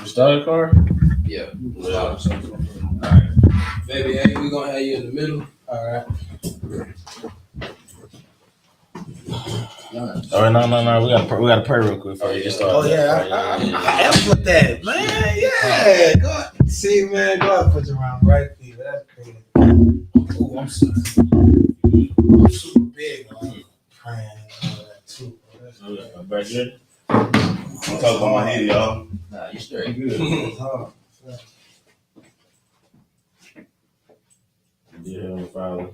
You started, car? Yeah. All right. BabyA, we gonna have you in the middle. All right. Oh no! We gotta pray real quick before you get started. Oh yeah, I am with that, man. Yeah, go ahead. See, man, go ahead, put your round right there. That's crazy. Oh, I'm sorry. I'm super big. I'm praying and all that too. Back here. I'm talking about my head, y'all. Nah, you straight. It's hard. Dear Heavenly Father,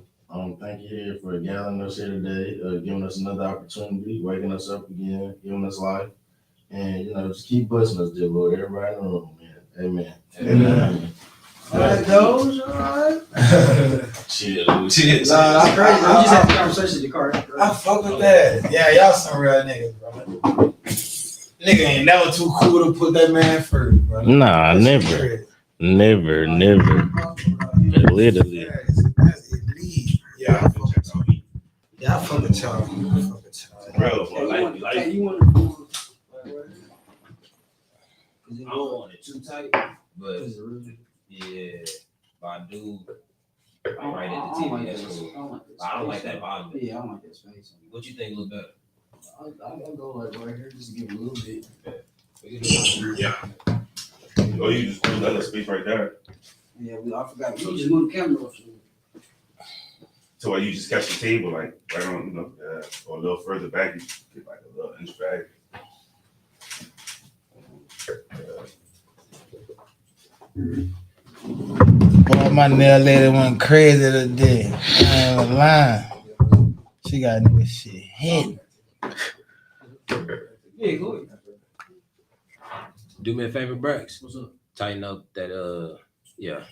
thank you here for gathering us here today, giving us another opportunity, waking us up again, giving us life, and just keep blessing us, dear Lord. Everybody in the room, man. Amen. Amen. All right, those, all right. Chill. Nah, I'm just having a conversation with the car. I fuck with that. Yeah, y'all some real niggas, bro. Nigga ain't never too cool to put that man first, bro. Nah, That's never. crazy. Never. Literally. That's elite. Yeah, I fuck with y'all. Yeah, I fuck with y'all. Bro, Hey, you want to I don't want it too tight, but yeah, but I do. Right at the TV, that's cool. I don't like that bottom. Yeah, I don't like that space. What you think look better? I'll go like right here just to give it a little bit. yeah. Oh, you just put that space right there. Yeah, I forgot. You just move the camera off. So you just catch the table like right on, or a little further back, you get like a little inch back. Boy, my nail lady went crazy today. I ain't lying. She got nigga shit hit. Yeah, go ahead. Do me a favor, Brax. What's up? Tighten up that yeah.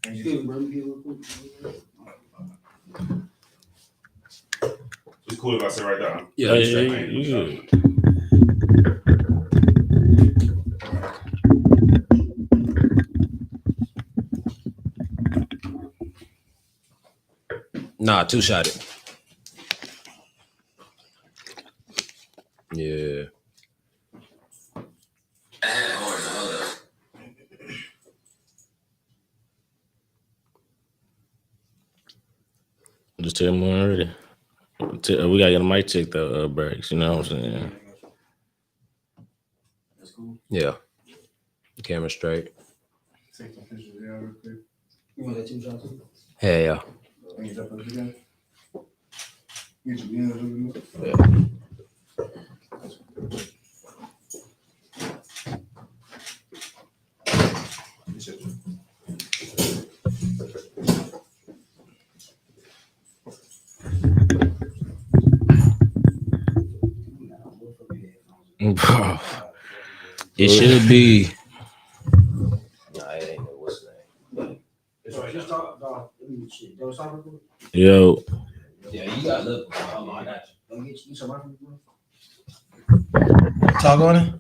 Good, bro. Get real quick. It's cool if I sit right there. Yeah, Hey, straight. you Nah, two-shotted. Yeah. just tell me already. We gotta get a mic check though, breaks. You know what I'm saying? That's cool. Yeah. Camera straight. Take some pictures down real quick. You want that two shot too? Hell yeah. Can you jump up again? Get your beans a little bit. It should be. Nah, it ain't. What's the name? Just talk about shit. Don't stop recording. Yo, Yeah, you got look. Hold on, I got you. Don't get you some microphone. Talk on it.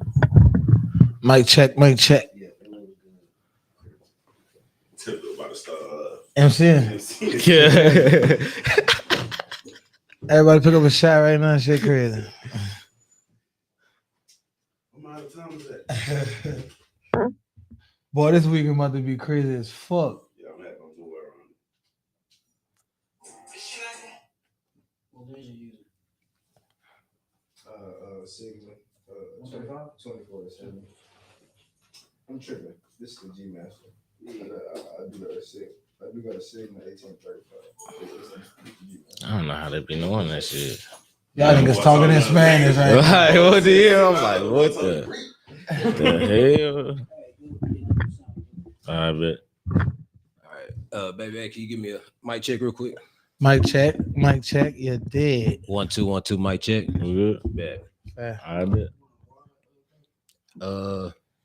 Mic check, mic check. Yeah, it was good. Tip about to start. MC. yeah. Everybody pick up a shot right now. Shit crazy. How much time is that? Boy, this weekend about to be crazy as fuck. Yeah, I'm not gonna move around. What was you using? Sigma. 135? 24/7. I'm tripping. This is the G Master. Yeah. I do got a Sigma. I do got a Sigma 1835. I don't know how they be knowing that shit. Y'all niggas talking in Spanish right now. Like, what the hell? I'm like, what the hell? I bet. All right. Baby, can you give me a mic check real quick? Mic check, mic check. You're dead. 1 2 1 2 mic check. We good? Bet. I bet.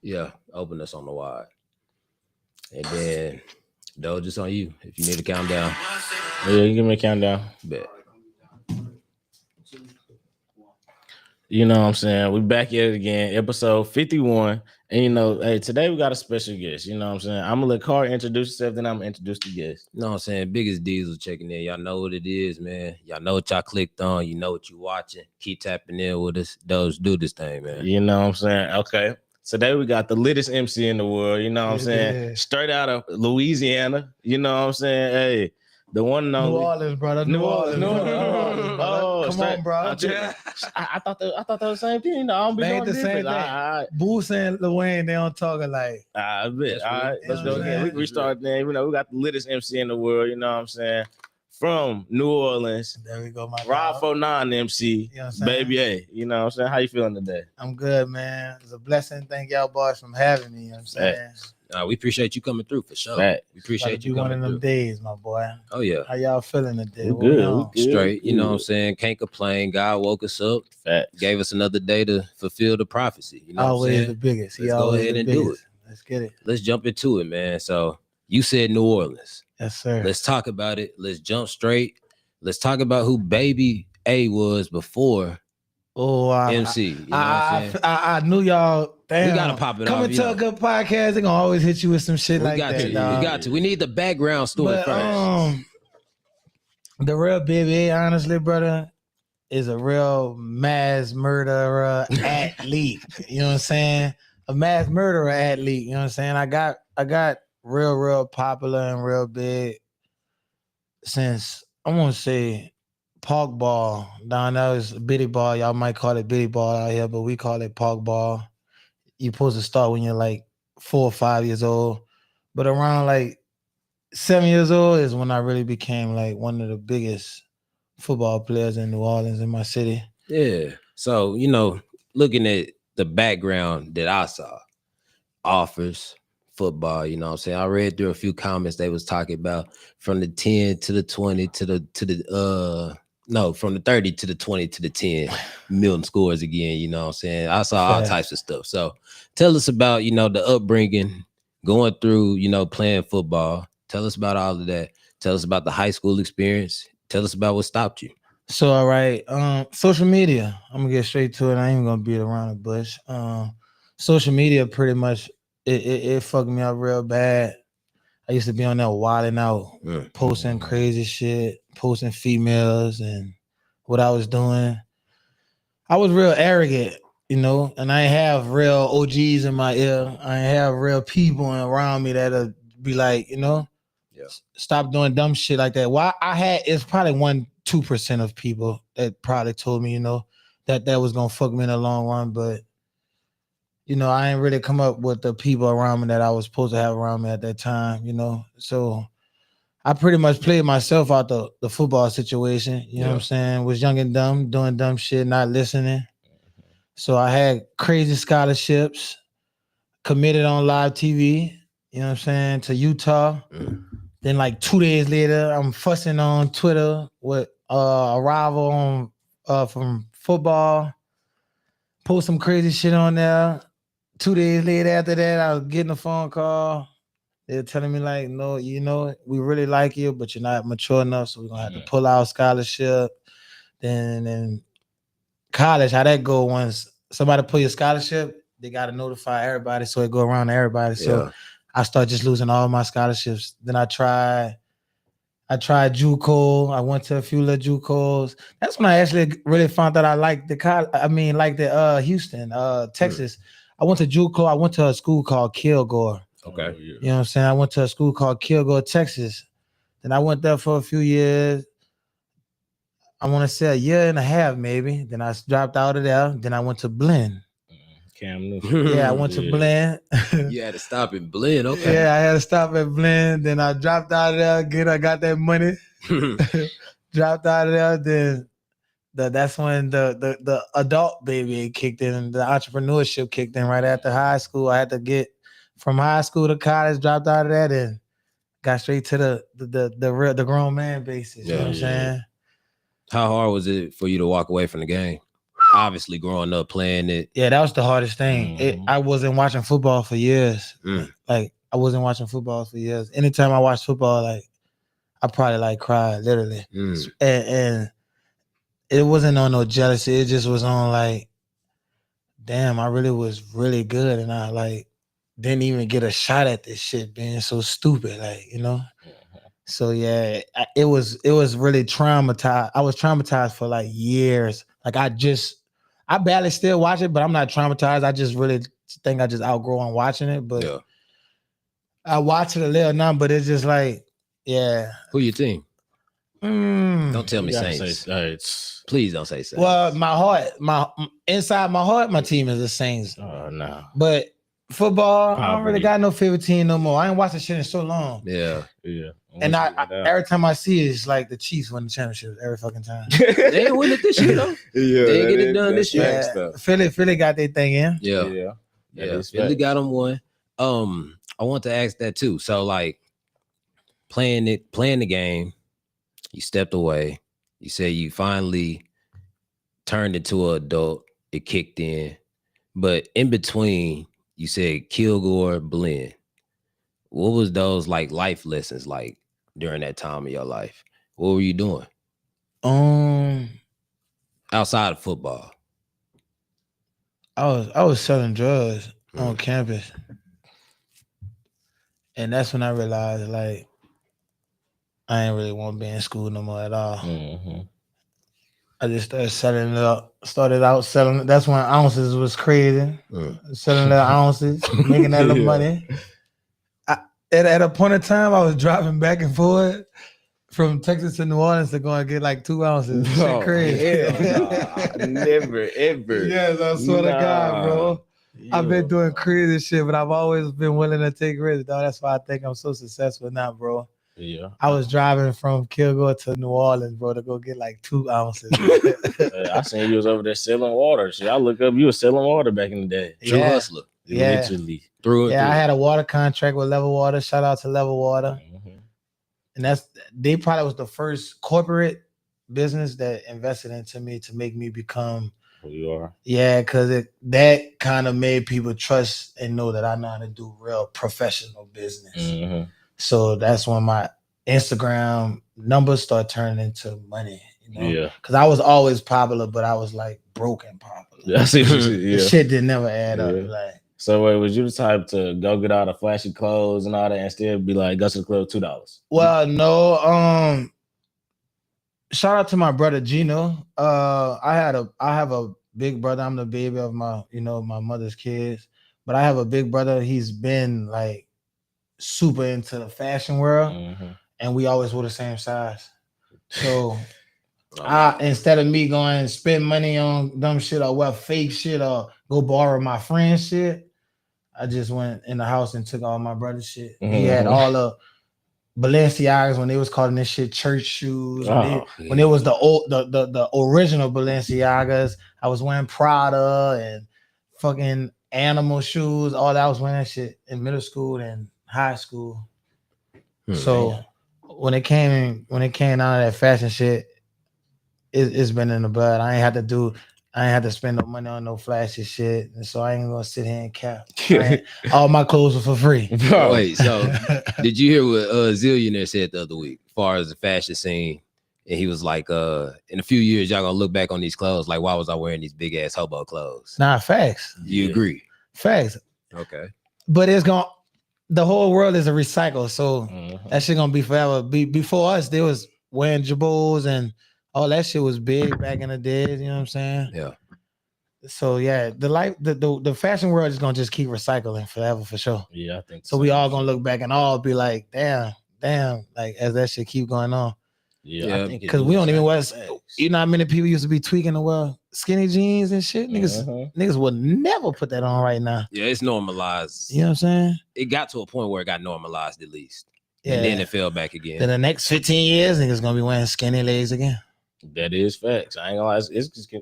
Yeah, open us on the wide. And then Doge, just on you. If you need a countdown. Yeah, you give me a countdown. Bet. You know what I'm saying? We back at it again, episode 51. And hey, today we got a special guest. You know what I'm saying? I'm gonna let Carl introduce herself, then I'm gonna introduce the guest. You know what I'm saying? Biggest Diesel checking in. Y'all know what it is, man. Y'all know what y'all clicked on. You know what you watching. Keep tapping in with us. Doge, do this thing, man. You know what I'm saying? Okay. Today we got the littest MC in the world, you know what I'm saying? Yeah. Straight out of Louisiana, you know what I'm saying? Hey, the one and New only. Orleans, brother. New Orleans, New Orleans, brother. Oh, Come straight- on, bro. I thought that was the same thing. No, I don't be They doing ain't the same different. thing. Boost and Lil Wayne, they don't talk alike. I bet. That's All real. right, let's You go know what I'm again. saying? We start there. You know, we got the littest MC in the world. You know what I'm saying? From New Orleans, There we go, my Rob dog. 49 MC, You know what I'm saying? BabyA. You know what I'm saying? How you feeling today? I'm good, man. It's a blessing. Thank y'all boys for having me. You know what I'm saying? We appreciate you coming through for sure. Fact. We Gotta appreciate be you one of coming them through. days, my boy. Oh yeah. How y'all feeling today? We What good. on? We good. Straight, you know what I'm Good. saying? Can't complain. God woke us up, Facts. gave us another day to fulfill the prophecy. You know what I'm Always saying? the biggest. He Let's go always ahead the and do biggest. Let's get it. Let's jump into it, man. So you said New Orleans. Yes, sir. Let's talk about it. Let's jump straight. Let's talk about who BabyA was before Oh, MC. You know what I'm saying? I knew y'all. Damn. We gotta pop it Coming off. you to know. a good podcast, they gonna always hit you with some shit We like got that, to. dog. We got to. We need the background story But first. the real BabyA, honestly, brother, is a real mass murderer athlete. You know what I'm saying? A mass murderer athlete. You know what I'm saying? I got real popular and real big since I want to say park ball. Down there is bitty ball. Y'all might call it bitty ball out here, but we call it park ball. You're supposed to start when you're like 4 or 5 years old. But around like 7 years old is when I really became like one of the biggest football players in New Orleans, in my city. Yeah. So, you know, looking at the background that I saw, offers, football, you know what I'm saying? I read through a few comments they was talking about from the 10 to the 20 to the from the 30 to the 20 to the 10. Milton scores again, you know what I'm saying? I saw all Facts. types of stuff. So tell us about, you know, the upbringing, going through, you know, playing football. Tell us about all of that. Tell us about the high school experience. Tell us about what stopped you. So, all right, social media. I'm gonna get straight to it. I ain't even gonna beat around the bush. Social media pretty much it fucked me up real bad. I used to be on there wilding out, posting crazy shit, posting females and what I was doing. I was real arrogant, you know, and I have real OGs in my ear. I have real people around me that'll be like, you know, stop doing dumb shit like that. Why it's probably 1-2% of people that probably told me, you know, that was gonna fuck me in the long run. But you know, I ain't really come up with the people around me that I was supposed to have around me at that time, you know. So I pretty much played myself out the football situation. You know what I'm saying? Was young and dumb, doing dumb shit, not listening. So I had crazy scholarships, committed on live TV, you know what I'm saying, to Utah. Then like 2 days later, I'm fussing on Twitter with a rival on from football. Post some crazy shit on there. 2 days later after that, I was getting a phone call. They're telling me like, no, you know, we really like you, but you're not mature enough, so we're gonna have to pull out scholarship. Then college, how that go? Once somebody pull your scholarship, they gotta notify everybody, so it go around to everybody. So I started just losing all my scholarships. Then I tried JUCO. I went to a few little JUCOs. That's when I actually really found that I liked the Houston, Texas. I went to JUCO. I went to a school called Kilgore. Okay. You know what I'm saying? I went to a school called Kilgore, Texas. Then I went there for a few years. I want to say a year and a half, maybe. Then I dropped out of there. Then I went to Blinn. Cam Newton. Yeah, I went to Blinn. You had to stop in Blinn. Okay. Yeah, I had to stop at Blinn. Then I dropped out of there. Again, I got that money. Dropped out of there. Then that's when the adult baby kicked in. The entrepreneurship kicked in right after high school. I had to get from high school to college. Dropped out of that and got straight to the grown man basis. You know what I'm saying? How hard was it for you to walk away from the game? Obviously, growing up playing it. Yeah, that was the hardest thing. I wasn't watching football for years. Like I wasn't watching football for years. Anytime I watched football, like I probably like cried literally. And it wasn't on no jealousy. It just was on like, damn, I really was really good, and I like didn't even get a shot at this shit being so stupid, like, you know. So yeah, it was really traumatized. I was traumatized for like years. Like I barely still watch it, but I'm not traumatized. I just really think I just outgrow on watching it, but Yeah. I watch it a little now, but it's just like, yeah. Who your team? Don't tell me You gotta Saints. say, it's Please don't say Saints. Well, inside my heart, my team is the Saints. oh no. But football, I don't really Poverty. got no favorite team no more. I ain't watched the shit in so long. yeah. Yeah. And every time I see it, it's like the Chiefs win the championship every fucking time. They didn't win it this year though. Yeah, They ain't get it done this year. Philly got their thing in. Yeah. Yeah. Yeah. Philly got them one. I want to ask that too. So like playing the game, you stepped away. You said you finally turned into an adult. It kicked in. But in between, you said Kilgore blend. What was those like life lessons like during that time of your life? What were you doing outside of football? I was selling drugs on campus. And that's when I realized like I ain't really want to be in school no more at all. Mm-hmm. I just started selling it up. Started out selling. That's when ounces was crazy. Selling little ounces, making that little money. At a point in time, I was driving back and forth from Texas to New Orleans to go and get like 2 ounces. Shit crazy. Never, ever. Yes, I swear to God, bro. I've been doing crazy shit, but I've always been willing to take risks, dog. That's why I think I'm so successful now, bro. Yeah. I was driving from Kilgore to New Orleans, bro, to go get like 2 ounces. I seen you was over there selling water. So I look up, you was selling water back in the day. True hustler. Yeah. Literally. Through I had a water contract with Level Water. Shout out to Level Water. Mm-hmm. And they probably was the first corporate business that invested into me to make me become who you are. Yeah, because that kind of made people trust and know that I know how to do real professional business. Mm-hmm. So that's when my Instagram numbers start turning into money. You know? Yeah. Because I was always popular, but I was like broken popular. Yeah, I see what you see. Yeah. The shit didn't never add up. Like, so wait, was you the type to go get all the flashy clothes and all that and still be like, go to the club $2? Well, no. Shout out to my brother Gino. I have a big brother. I'm the baby of my mother's kids. But I have a big brother. He's been like super into the fashion world, and we always wore the same size. So instead of me going and spend money on dumb shit or wear fake shit or go borrow my friend's shit, I just went in the house and took all my brother's shit. He had all the Balenciagas when they was calling this shit church shoes. When it was the original Balenciagas, I was wearing Prada and fucking animal shoes. All that I was wearing that shit in middle school and high school. So when it came out of that fashion shit, it's been in the blood. I ain't had to spend no money on no flashy shit, and so I ain't gonna sit here and cap. All my clothes were for free. Wait, so did you hear what Zillionaire said the other week, as far as the fashion scene? And he was like, in a few years, y'all gonna look back on these clothes like, why was I wearing these big ass hobo clothes? Nah, facts. You agree? Facts. Okay. But the whole world is a recycle, so that shit gonna be forever. Before us, they was wearing jabots and all that shit was big back in the days. You know what I'm saying? Yeah. So yeah, the fashion world is gonna just keep recycling forever for sure. Yeah, I think so. We all gonna look back and all be like, damn, like as that shit keep going on. Yeah, I think because we don't even wear. You know how many people used to be tweaking to wear skinny jeans and shit. Niggas would never put that on right now. Yeah, it's normalized. You know what I'm saying? It got to a point where it got normalized at least. Yeah. And then it fell back again. Then the next 15 years, niggas gonna be wearing skinny legs again. That is facts. I ain't gonna lie.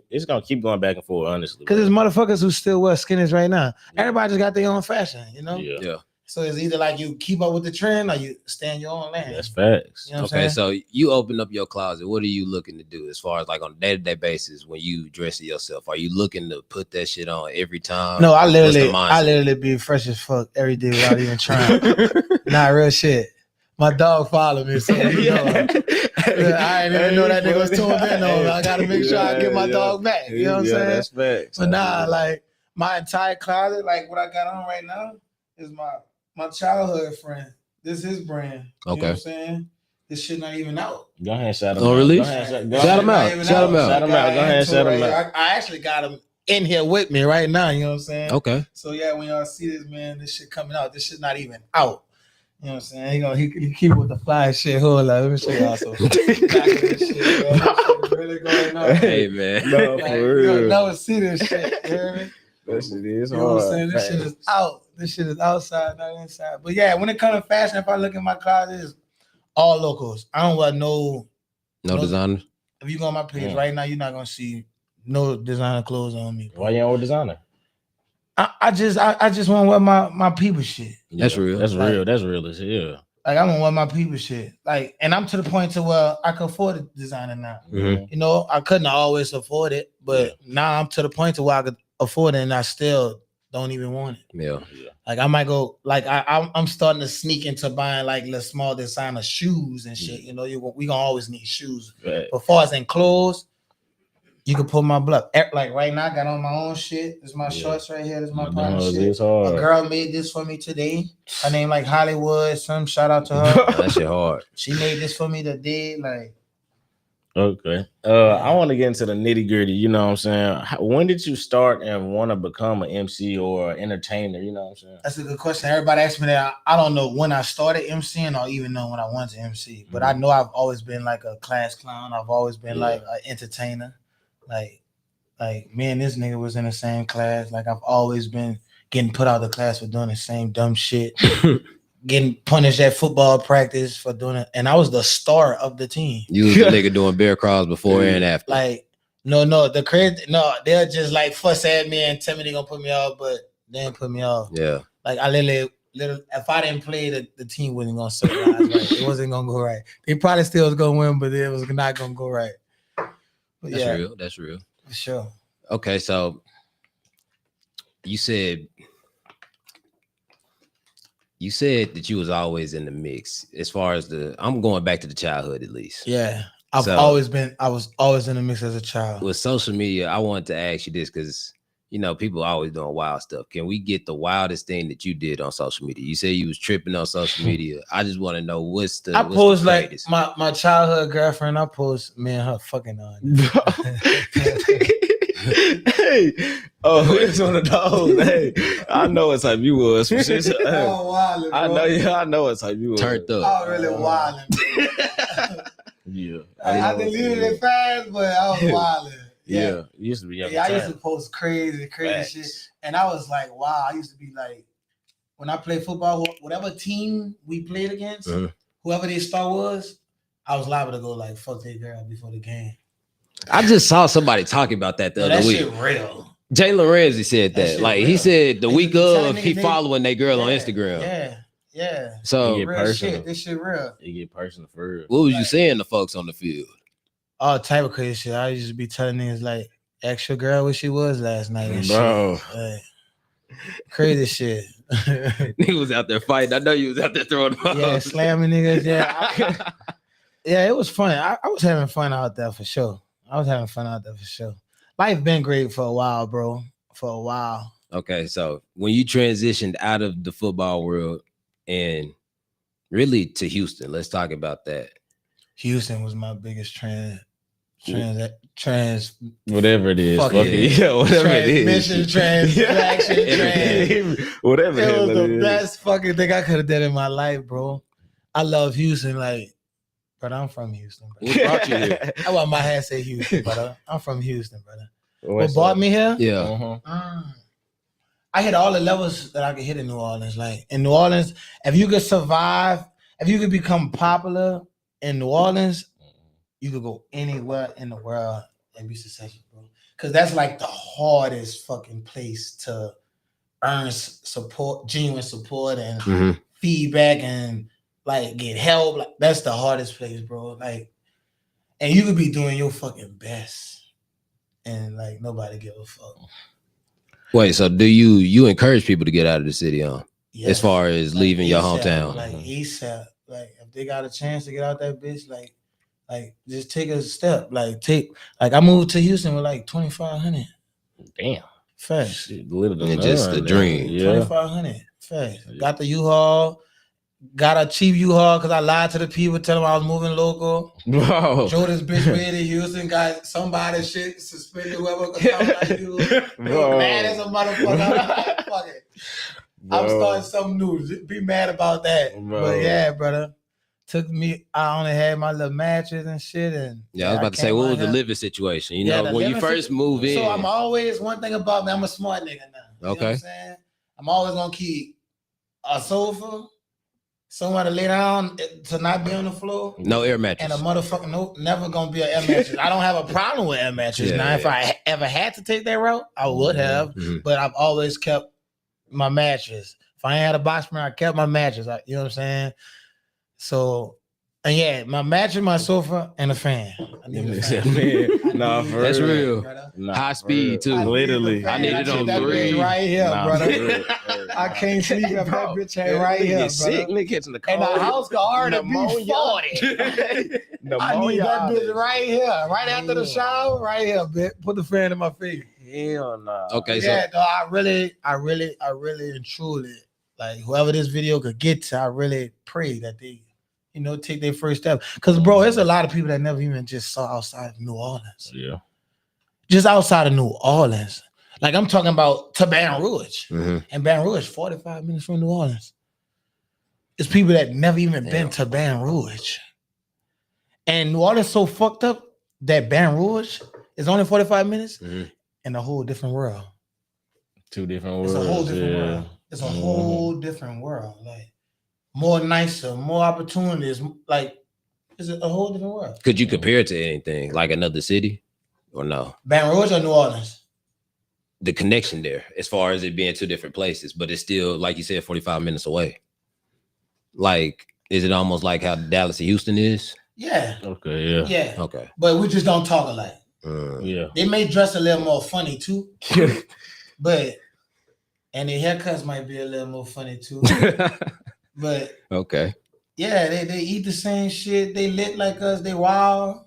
It's gonna keep going back and forth, honestly. Because there's motherfuckers who still wear skinnies right now. Yeah. Everybody just got their own fashion, you know? Yeah. So it's either like you keep up with the trend or you stay in your own lane. That's facts. You know okay, so you open up your closet. What are you looking to do as far as like on a day-to-day basis when you dress yourself? Are you looking to put that shit on every time? No, I literally be fresh as fuck every day without even trying. Nah, real shit. My dog followed me, so you know. I didn't even know that nigga was tuned in on. I gotta make sure I get my dog back. You know what I'm saying? That's facts. But like my entire closet, like what I got on right now, is my childhood friend. This is his brand. You know what I'm saying? This shit not even out. Go ahead, shout him out. Oh, really? Shout him out. Shout him out. Go ahead, shout him out. I actually got him in here with me right now. You know what I'm saying? Okay. So yeah, when y'all see this, man, this shit coming out. This shit not even out. You know what I'm saying? He keep it with the fly shit. Hold on, let me show y'all some. This shit, man. This shit really going on. Hey man. No, Like, for you'll real. never see this shit. You hear me? That shit is You know what I'm hard. saying? This shit is out. This shit is outside, not inside. But yeah, when it comes to fashion, if I look in my closet, it's all locals. I don't wear no Designer. If you go on my page Yeah. right now, you're not gonna see no designer clothes on me. Bro. Why you ain't with designer? I just want to wear my people shit. That's real. That's Like- real. That's real as hell. Like I want to wear my people shit. Like, and I'm to the point to where I can afford a designer now. Mhm. You know, I couldn't always afford it, but now I'm to the point to where I could afford it, and I still don't even want it. Yeah. Like I might go, like I'm starting to sneak into buying like little small designer shoes and shit. You know, we gonna always need shoes. Right. But far as in clothes, you can pull my bluff. Like right now, I got on my own shit. This is my shorts right here. This is my partner shit. It's A hard. girl made this for me today. Her name like Hollywood. Some shout out to her. That shit hard. She made this for me today. Like Okay. I want to get into the nitty gritty. You know what I'm saying? When did you start and want to become an MC or an entertainer? You know what I'm saying? that's a good question. Everybody asks me that. I don't know when I started MCing or even know when I wanted to MC. But I know I've always been like a class clown. I've always been like an entertainer. Like me and this nigga was in the same class. Like I've always been getting put out of the class for doing the same dumb shit. Getting punished at football practice for doing it. And I was the star of the team. You was the nigga doing bear crawls before and after. Like, no, they'll just like fuss at me and tell me they gonna put me off, but they didn't put me off. Yeah. Like I literally if I didn't play, the team wasn't gonna survive. Right? It wasn't gonna go right. They probably still was gonna win, but it was not gonna go right. But That's yeah, real. That's real. for sure. Okay, so you said that you was always in the mix. As far as I'm going back to the childhood at least. Yeah. I was always in the mix as a child. With social media, I wanted to ask you this because you know people always doing wild stuff. Can we get the wildest thing that you did on social media? You say you was tripping on social media. I just want to know what's the like greatest? my childhood girlfriend. I post me and her fucking on. Hey, it's one of those. Hey, I know what type you was. For shit. wildin', I know what type you was. Turned up. I was really wilding. Yeah, I deleted it fast, but I was wilding. Yeah, you used to be. Yeah, I used to post crazy shit, and I was like, wow. I used to be like, when I played football, whatever team we played against, whoever their star was, I was liable to go like fuck that girl before the game. I just saw somebody talking about that the other That week. shit real. Jalen Ramsey said That that. shit Like real. he said the And week you be of telling he niggas following that girl on Instagram. Yeah. So Yeah. Real personal. shit. This shit real. You get personal for real. what was you saying to folks on the field? All type of crazy shit. I used to be telling niggas like, ask your girl what she was last night and Bro. shit. Like, crazy shit. Nigga was out there fighting. I know you was out there throwing them. Yeah, slamming niggas. Yeah. Yeah, it was fun. I was having fun out there for sure. Life been great for a while, bro. For a while. Okay, so when you transitioned out of the football world and really to Houston, let's talk about that. Houston was my biggest trans Whatever it is, Fuck fuck it. it. Yeah, whatever it is. transmission, transaction, Whatever It was hell the is. best fucking thing I could have done in my life, bro. I love Houston, like, but I'm from Houston. Bro. What brought you here? That's why my hat say Houston, brother. I'm from Houston, brother. What What's brought up? me here? Yeah. I hit all the levels that I could hit in New Orleans. Like in New Orleans, if you could survive, if you could become popular in New Orleans, you could go anywhere in the world and be successful, bro. Because that's like the hardest fucking place to earn support, genuine support, and feedback, and like get help. Like that's the hardest place, bro. Like, and you could be doing your fucking best, and like nobody give a fuck. Wait, so do you encourage people to get out of the city, huh? Yes. As far as Like leaving your ASAP, hometown? like ASAP, like if they got a chance to get out that bitch, like just take a step. Like I moved to Houston with like 2,500. Damn. Fast. Shit, little And just the dream. Yeah. 2,500. Fast. Got the U-Haul. got a cheap U-Haul because I lied to the people, telling them I was moving local. Bro. Drove this bitch way to Houston, got somebody shit suspended, whoever could come like you. They Bro. were mad as a motherfucker. I'm like, fuck it. I'm starting something new. Be mad about that. Bro. But yeah, brother. Took me, I only had my little mattress and shit. And Yeah, I was about to say, what was the living situation? You Yeah, know, the when you living first move in. So I'm always, one thing about me, I'm a smart nigga now. You know what Okay. I'm saying? I'm always gonna keep a sofa, somewhere to lay down to not be on the floor. No air And mattress. a motherfucker, no, never gonna be an air mattress. I don't have a problem with air mattress. Yeah, Now, if yeah. I ever had to take that route, I would have. Mhm. But I've always kept my mattress. If I ain't had a box spring, I kept my mattress. You know what I'm saying? So, and yeah, my mattress, my sofa, and a fan. I need a fan. Man, nah, for That's real. real. Brother. Nah, High for speed, real. too. I need Literally. a fan. I need it keep on that bitch 3. right here, Nah, brother. for real. I can't sleep if that bitch ain't right Nigga here, get sick, brother. nigga catching the And cold. the house can already be Pneumonia. 40. Pneumonia I need that out bitch there. right here, right after the shower, right here, bitch. Put the fan in my face. Hell nah. Okay, so Yeah, though, I really and truly, like, whoever this video could get to, I really pray that they, you know, take their first step. Because, bro, there's a lot of people that never even just saw outside of New Orleans. Yeah. Just outside of New Orleans. Like, I'm talking about to Baton Rouge. Mhm. And Baton Rouge, 45 minutes from New Orleans. It's people that never even been to Baton Rouge. And New Orleans so fucked up that Baton Rouge is only 45 minutes Mhm. in a whole different world. Two different It's worlds. a whole different yeah. world. It's a whole different world. Like, more nicer, more opportunities. Like, it's a whole different world. could you compare it to anything, like another city, or no? Baton Rouge or New Orleans? The connection there, as far as it being 2 different places, but it's still, like you said, 45 minutes away. Like, is it almost like how Dallas and Houston is? Yeah. Okay, yeah. Yeah. Okay. But we just don't talk alike. Yeah. They may dress a little more funny too. But, and their haircuts might be a little more funny too. But Okay. yeah, they eat the same shit. They lit like us. They wild.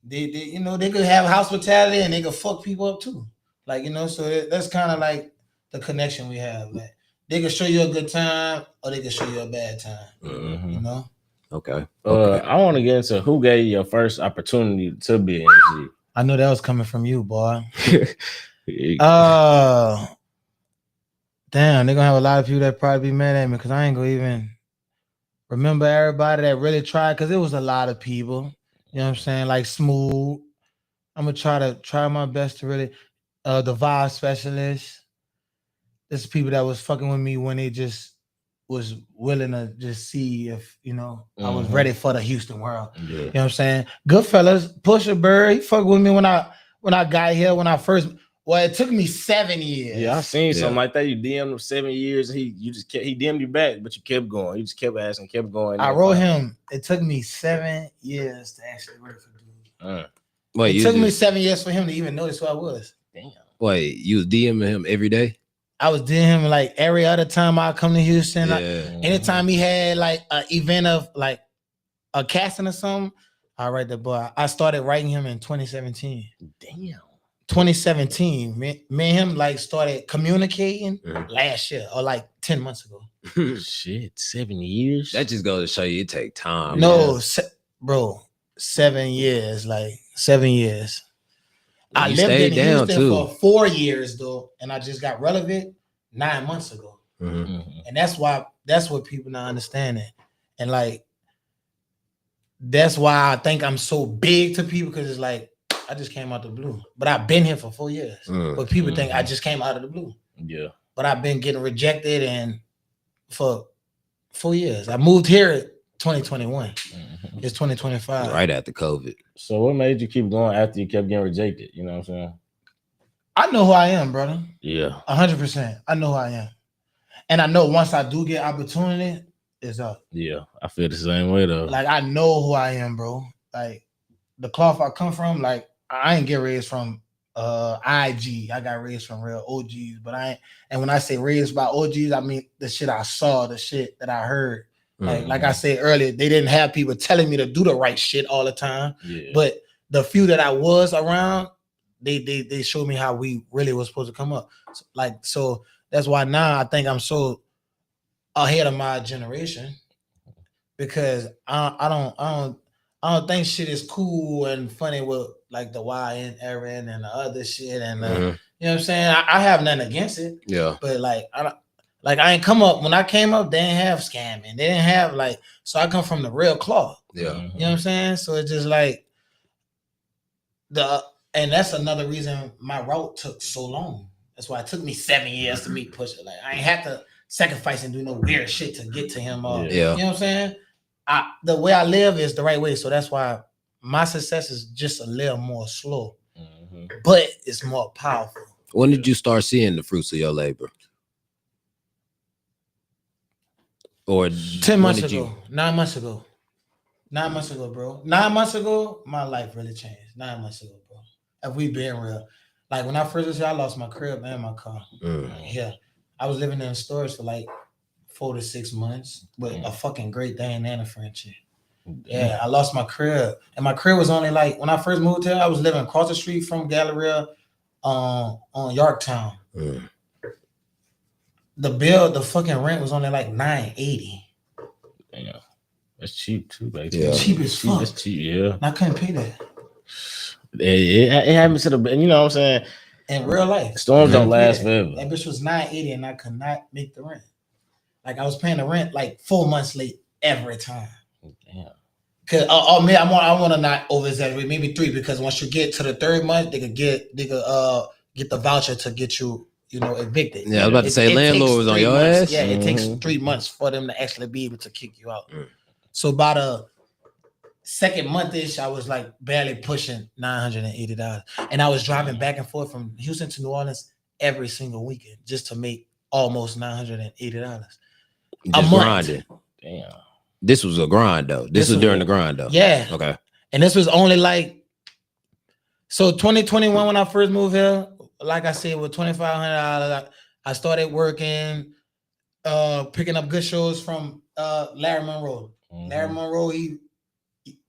They you know, they could have hospitality and they could fuck people up too. Like, you know, so that's kind of like the connection we have. Like, they can show you a good time or they can show you a bad time. Mhm. You know? Okay. I want to get into who gave you your first opportunity to be an MC. I know that was coming from you, boy. Okay. Damn, they're gonna have a lot of people that probably be mad at me because I ain't gonna even remember everybody that really tried, because it was a lot of people. You know what I'm saying? Like Smooth. I'm gonna try my best to really the vibe specialist. There's people that was fucking with me when they just was willing to just see if, you know, I was ready for the Houston world. Yeah. You know what I'm saying? Goodfellas, Pusha Bird, he fucked with me when I got here, when I first. Well, it took me 7 years. Yeah, I seen something Yeah. like that. You DM'd him 7 years, and he DM'd you back, but you kept going. You just kept asking, kept going. I wrote him. It took me 7 years to actually work for dude. Wait, It you took me just, 7 years for him to even notice who I was. Damn. wait, you was DMing him every day? I was doing him like every other time I come to Houston. Yeah. Anytime he had like an event of like a casting or something, I write the boy. I started writing him in 2017. Damn. 2017, me and him like started communicating Mhm. last year or like 10 months ago. Shit, 7 years. That just goes to show you it take time. No, bro, 7 years, like 7 years. I You lived in stayed down, Houston too. for 4 years though, and I just got relevant 9 months ago. Mhm. Mhm. And that's what people not understanding. And like, that's why I think I'm so big to people, because it's like, I just came out the blue. But I've been here for 4 years. Mm. But people think I just came out of the blue. Yeah. But I've been getting rejected and for 4 years. I moved here in 2021. Mhm. It's 2025. Right after COVID. So what made you keep going after you kept getting rejected? You know what I'm saying? I know who I am, brother. Yeah. 100%. I know who I am. And I know once I do get opportunity, it's up. Yeah. I feel the same way though. Like, I know who I am, bro. Like, the cloth I come from, like, I ain't get raised from IG. I got raised from real OGs. But I ain't, and when I say raised by OGs, I mean the shit I saw, the shit that I heard. Like I said earlier, they didn't have people telling me to do the right shit all the time. Yeah. But the few that I was around, they showed me how we really was supposed to come up. So that's why now I think I'm so ahead of my generation. because I don't think shit is cool and funny with like the YN Aaron and the other shit and Mhm. you know what I'm saying. I have nothing against it, Yeah. but like I ain't come up when I came up. They didn't have scamming. They didn't have like. So I come from the real cloth. Yeah. You know what I'm saying. So it's just like and that's another reason my route took so long. That's why it took me 7 years to meet Pusha. Like I ain't had to sacrifice and do no weird shit to get to him. Yeah. You know what I'm saying? The way I live is the right way. So that's why my success is just a little more slow, but it's more powerful. When did you start seeing the fruits of your labor? Or 10 months when did ago, 9 months ago. 9 months ago, bro. 9 months ago, my life really changed. 9 months ago, bro. If we being real. Like when I first was here, I lost my crib and my car. Yeah. I was living in storage for like 4 to 6 months with a fucking Great Dane and a Frenchie. Yeah, I lost my crib. And my crib was only like, when I first moved here, I was living across the street from Galleria on Yorktown. The fucking rent was only like $980. Damn. That's cheap too, back Yeah. Cheap as fuck. That's cheap, yeah. And I couldn't pay that. It happens to the, you know what I'm saying? In real life. Storms don't last Yeah. forever. That bitch was $980 and I could not make the rent. Like I was paying the rent like 4 months late every time. Damn. Cause I want to not over exaggerate, maybe 3, because once you get to the 3rd month, they could get the voucher to get you, evicted. Yeah, I was about to say landlord takes was on 3 your months. ass. Yeah, it takes 3 months for them to actually be able to kick you out. So by the 2nd month-ish, I was like barely pushing $980, and I was driving back and forth from Houston to New Orleans every single weekend just to make almost $980 a month. Grinding. Damn. This was a grind though. This was during the grind though. Yeah. Okay. And this was only like, so 2021 when I first moved here, like I said, with $2,500, I started working, picking up good shows from Larry Monroe. Larry Monroe, he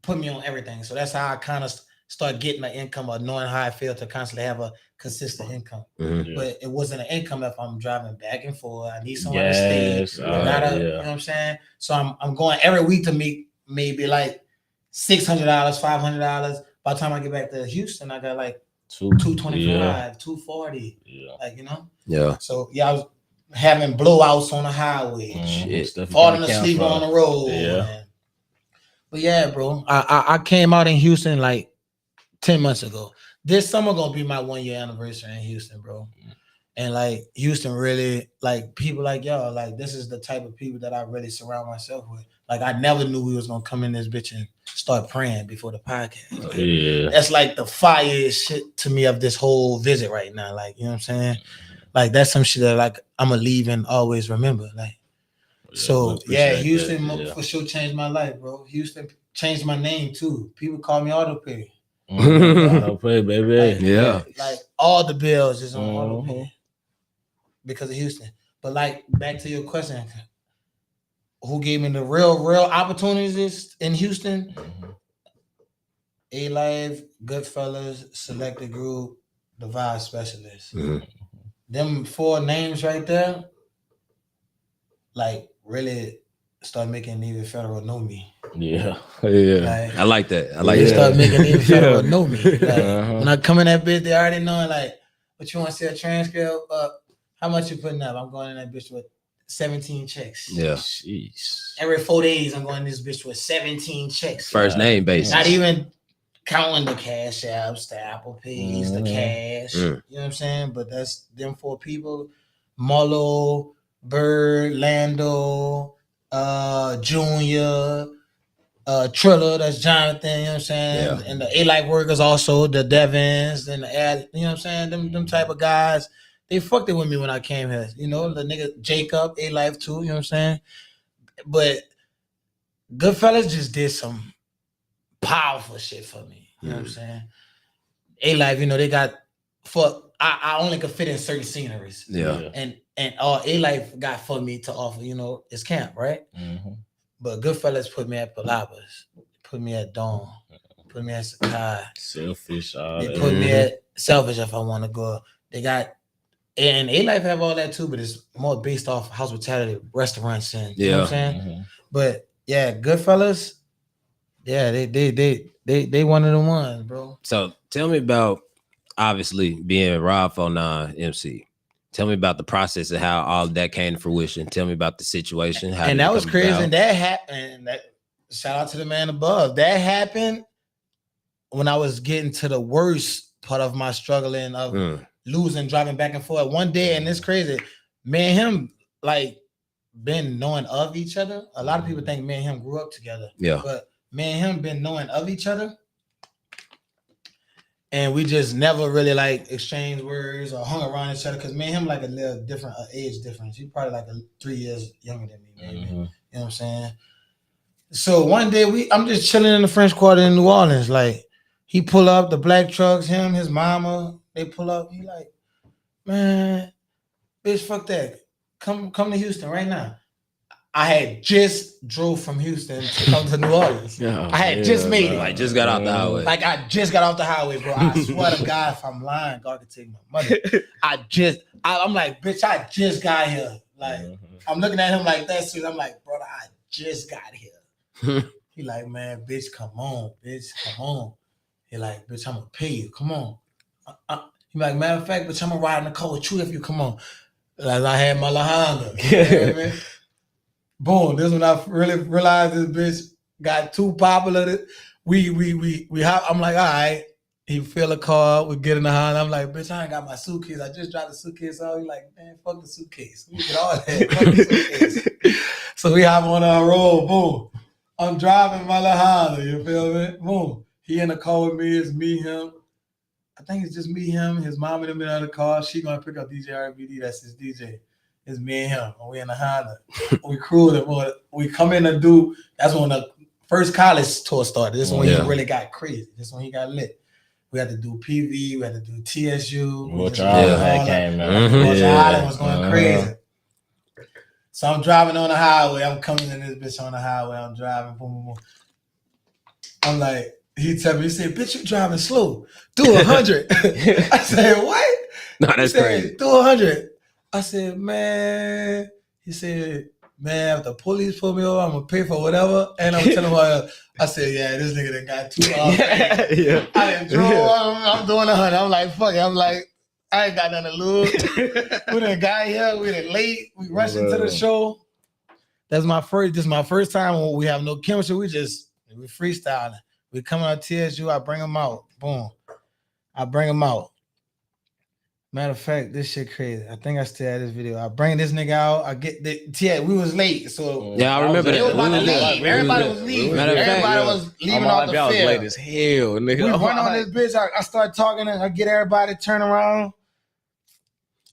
put me on everything. So that's how I kind of start getting an income or knowing how I feel to constantly have a consistent income. But it wasn't an income if I'm driving back and forth. I need somewhere to stay. You know what I'm saying? So I'm going every week to make maybe like $600, $500. By the time I get back to Houston, I got like $225, $240. Like, Yeah. So I was having blowouts on the highway. Falling asleep on the road. But yeah, bro, I came out in Houston like 10 months ago. This summer gonna be my 1-year anniversary in Houston, bro. And like Houston really, like people like y'all, like this is the type of people that I really surround myself with. Like I never knew we was gonna come in this bitch and start praying before the podcast. Like, that's like the fire shit to me of this whole visit right now. Like, you know what I'm saying? Like that's some shit that like I'm gonna leave and always remember. Like, Houston for sure changed my life, bro. Houston changed my name too. People call me AutoPay. AutoPay, baby. Like all the bills is on AutoPay because of Houston. But like back to your question, who gave me the real opportunities in Houston? A-Life, Goodfellas, Selected Group, the Vibe Specialist. Them 4 names right there, like really start making even Federal know me. Yeah. Like, I like that. They start making even Federal know me. Like, when I come in that bitch, they already know like, what you want to see a transcript? How much you putting up? I'm going in that bitch with 17 checks. Yeah. Jeez. Every 4 days, I'm going in this bitch with 17 checks. First name basis. Not even counting the cash apps, the Apple Pays, the cash. You know what I'm saying? But that's them 4 people. Marlo, Bird, Lando, Junior, Triller, that's Jonathan, you know what I'm saying? And the A-Life workers also, the Devins, and the ad, you know what I'm saying? Them type of guys, they fucked it with me when I came here. You know, the nigga Jacob, A-Life too, you know what I'm saying? But Goodfellas just did some powerful shit for me. You know what I'm saying? A-Life, they got I only could fit in certain sceneries. Yeah. And all A-Life got for me to offer, it's camp, right? But Goodfellas put me at Palabas, put me at Dawn, put me at Sakai. Selfish. They put me at Selfish if I want to go. They got, and A-Life have all that too, but it's more based off hospitality, restaurants, and you know what I'm saying? But Yeah, Goodfellas. Yeah, they one of the ones, bro. So tell me about obviously being Rob 49 MC. Tell me about the process of how all of that came to fruition. Tell me about the situation. How And did it that was come crazy. about? And that happened. That shout out to the man above. That happened when I was getting to the worst part of my struggling of losing, driving back and forth. One day, and it's crazy. Me and him, like, been knowing of each other. A lot of people think me and him grew up together. Yeah. But me and him been knowing of each other. And we just never really like exchanged words or hung around each other because me and him like a little different age difference. He probably like 3 years younger than me, maybe. You know what I'm saying? So one day I'm just chilling in the French Quarter in New Orleans. Like he pull up, the black trucks, him, his mama, they pull up. He like, man, bitch, fuck that. Come to Houston right now. I had just drove from Houston to come to New Orleans. I had just made it. Like just got off the highway. Like I just got off the highway, bro. I swear to God, if I'm lying, God can take my money. I'm like, bitch, I just got here. Like I'm looking at him like that. So I'm like, brother, I just got here. He like, man, bitch, come on, bitch, come on. He like, bitch, I'm gonna pay you. Come on. He like, matter of fact, bitch, I'm gonna ride in the car with you if you come on. Like I had my Honda. You know what I mean? Boom. This when I really realized this bitch got too popular. We hop. I'm like, all right. He fill a car. We get in the Honda. I'm like, bitch, I ain't got my suitcase. I just dropped the suitcase off. He like, man, fuck the suitcase. We get all that. Fuck the suitcase. So we hop on our road. Boom. I'm driving my Honda. You feel me? Boom. He in the car with me. It's me, him. I think it's just me, him, his mom and him in the car. She gonna pick up DJ RBD. That's his DJ. It's me and him. We in the Honda. We cruising. We come in to do. That's when the first college tour started. This is when he really got crazy. This is when he got lit. We had to do PV. We had to do TSU. Which came out. Island was going crazy. So I'm driving on the highway. I'm coming in this bitch on the highway. I'm driving. Boom, boom, boom. I'm like, he tell me, he said, bitch, you driving slow. Do 100. I said, what? No, that's crazy. Do 100. I said, man. He said, man, if the police pull me over, I'm going to pay for whatever. And I'm telling him, I said, yeah, this nigga done got 2 hours. Yeah. I done drove. I'm doing 100. I'm like, fuck it. I'm like, I ain't got nothing to lose. We done got here. We done late. We rushed into the show. This is my first time when we have no chemistry. We freestyling. We come on TSU. I bring them out. Boom. I bring them out. Matter of fact, this shit crazy. I think I still had this video. I bring this nigga out. I get the we was late, so yeah, I remember that. Everybody was leaving. Everybody was leaving off the field. I was late as hell, nigga. We run on this bitch. I start talking and I get everybody to turn around.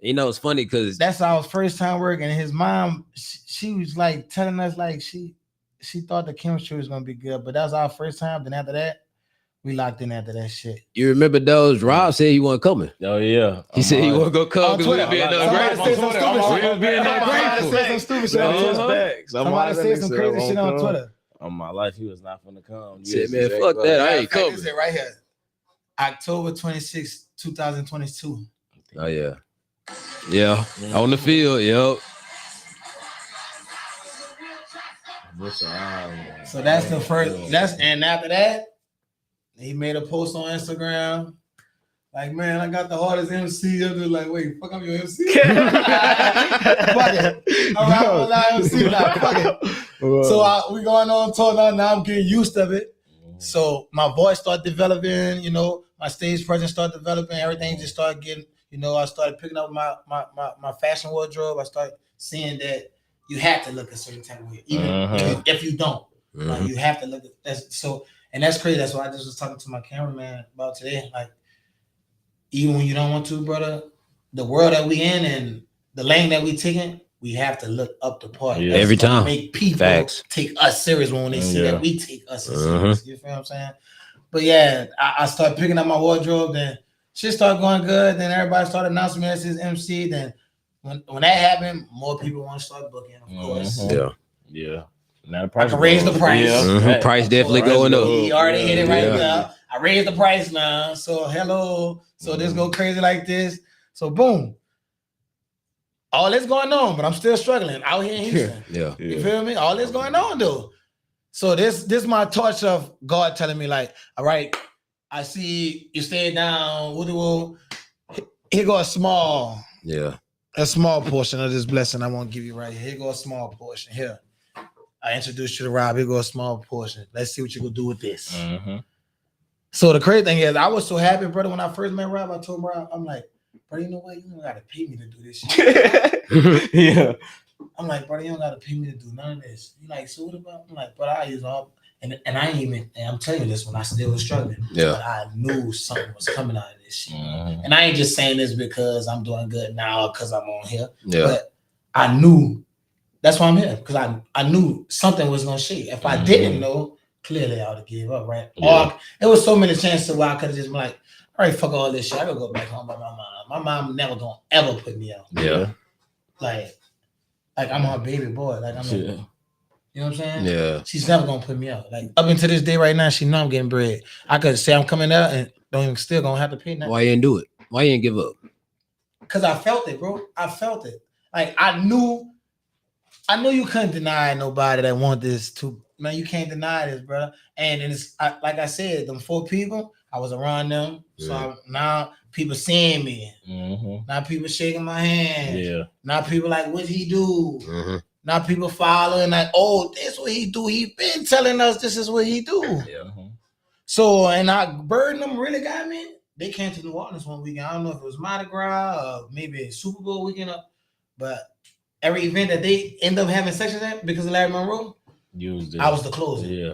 You know, it's funny because that's our first time working. And his mom, she was like telling us like she thought the chemistry was gonna be good, but that was our first time. Then after that, we locked in after that shit. You remember those? Rob said he wasn't coming. Oh yeah, he said he wasn't gonna come because we was being ungrateful. Somebody said some crazy shit on Twitter. On my life, he was not gonna come. Said, man, fuck that. I ain't coming. This is right here, October 26, 2022. Oh yeah. Yeah, on the field, yep. So that's the first. And after that, he made a post on Instagram. Like, man, I got the hardest MC. I'm just like, wait, fuck, I'm your MC. Fuck it. I'm not MC now. Fuck it. So we going on tour now. Now I'm getting used to it. So my voice started developing. You know, my stage presence started developing. Everything just started getting. You know, I started picking up my fashion wardrobe. I started seeing that you have to look a certain type of way, even if you don't. Like, you have to look at that. So, and that's crazy. That's what I just was talking to my cameraman about today. Like, even when you don't want to, brother, the world that we in and the lane that we taking, we have to look up the part. Yeah. Every time. Make people take us serious when they see that we take us serious. You feel what I'm saying? But yeah, I started picking up my wardrobe. Then shit started going good. Then everybody started announcing me as his MC. Then when that happened, more people want to start booking, of course. Yeah. Now the price I can raise the price. Yeah. Price definitely going up. He already hit it right now. I raised the price now. So hello. So this go crazy like this. So boom. All this going on, but I'm still struggling out here in Houston. Yeah. You feel me? All this going on though. So this my torch of God telling me like, all right, I see you stay down. Here go a small portion of this blessing I won't give you right here. Here go a small portion. Here, I introduced you to Rob. Here go a small portion. Let's see what you gonna do with this. Mm-hmm. So the crazy thing is, I was so happy, brother, when I first met Rob. I told Rob, I'm like, bro, you know what? You don't gotta pay me to do this shit. Yeah. I'm like, bro, you don't gotta pay me to do none of this. You like, so what about? I'm like, but I use all, and I ain't even. And I'm telling you this when I still was struggling. Yeah. But I knew something was coming out of this shit. Mm-hmm. And I ain't just saying this because I'm doing good now because I'm on here. Yeah. But I knew that's why I'm here because I knew something was gonna shake. If I didn't know, clearly I would have gave up, right? Yeah. Or it was so many chances where I could have just been like, all right, fuck all this shit. I gotta go back home by my mom. My mom never gonna ever put me out. Yeah. Like I'm her baby boy. Like I'm, Yeah. you know what I'm saying? Yeah. She's never gonna put me out. Like up until this day right now, she know I'm getting bread. I could say I'm coming out and don't even still gonna have to pay nothing. Why you didn't do it? Why you didn't give up? Cause I felt it, bro. I felt it. Like I knew you couldn't deny nobody that want this to, man. You can't deny this, bro. And it's like I said, them 4 people, I was around them. So now people seeing me. Mm-hmm. Now people shaking my hand. Yeah. Now people like, what he do? Mm-hmm. Now people following like, oh, this what he do. He been telling us this is what he do. Yeah. So, and Bird and them really got me. They came to New Orleans one weekend. I don't know if it was Mardi Gras or maybe Super Bowl weekend, but every event that they end up having sections at because of Larry Monroe, I was the closer. Yeah.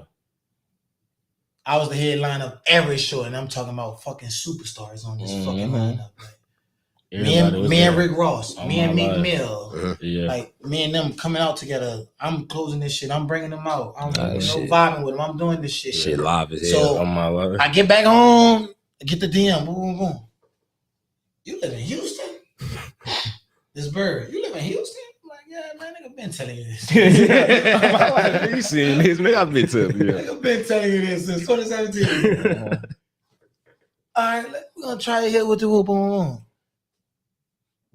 I was the headline of every show, and I'm talking about fucking superstars on this fucking lineup. Like, me and Rick Ross, me and Meek Mill, like me and them coming out together. I'm closing this shit. I'm bringing them out. I'm vibing with them. I'm doing this shit. Shit live as hell. So On my life. I get back home, get the DM, boom, boom, boom. You live in Houston? This Bird, you live in Houston? I'm like, yeah, man, nigga been telling you this. You seen this, nigga? I've been telling you. Nigga been telling you this since 2017. All right, we're gonna try it here with the boom, boom.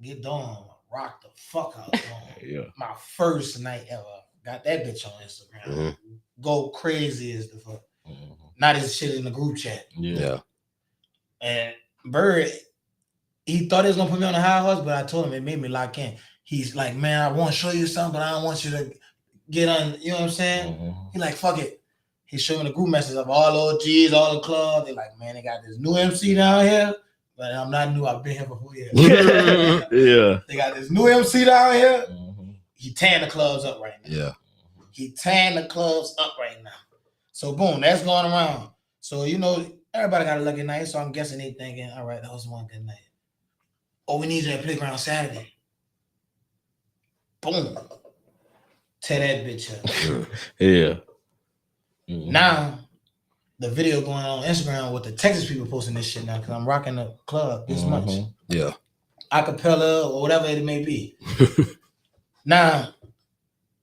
Get done, rock the fuck out. Yeah. My first night ever. Got that bitch on Instagram. Mm-hmm. Go crazy as the fuck. Mm-hmm. Not this shit in the group chat. Yeah. And Bird, he thought he was gonna put me on the high horse, but I told him it made me lock in. He's like, man, I want to show you something, but I don't want you to get on. You know what I'm saying? Mm-hmm. He like, fuck it. He showed me the group message of all OGs, all the clubs. They like, man, they got this new MC down here, but I'm not new. I've been here for 4 years. Yeah. They got this new MC down here. Mm-hmm. He tearing the clubs up right now. Yeah. He tearing the clubs up right now. So boom, that's going around. So you know, everybody got a lucky night. So I'm guessing they thinking, all right, that was one good night. Oh, we need you at Playground Saturday. Boom. Tear that bitch up. Yeah. Mm-hmm. Now, the video going on Instagram with the Texas people posting this shit now because I'm rocking the club this much. Yeah. Acapella or whatever it may be. Now,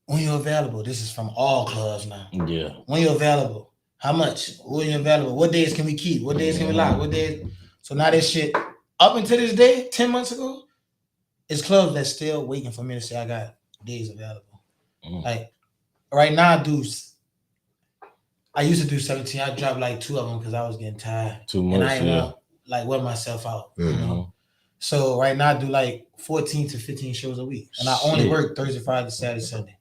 when you're available, this is from all clubs now. Yeah. When you're available, how much? When you're available, what days can we keep? What days can we lock? What days? So now this shit, up until this day, 10 months ago, it's clubs that's still waiting for me to say I got days available. Like right now, I used to do 17. I dropped like 2 of them because I was getting tired. Too much, and I didn't want like wear myself out. Mm-hmm. You know? So right now I do like 14 to 15 shows a week. And I only work Thursday, Friday, Saturday, Sunday.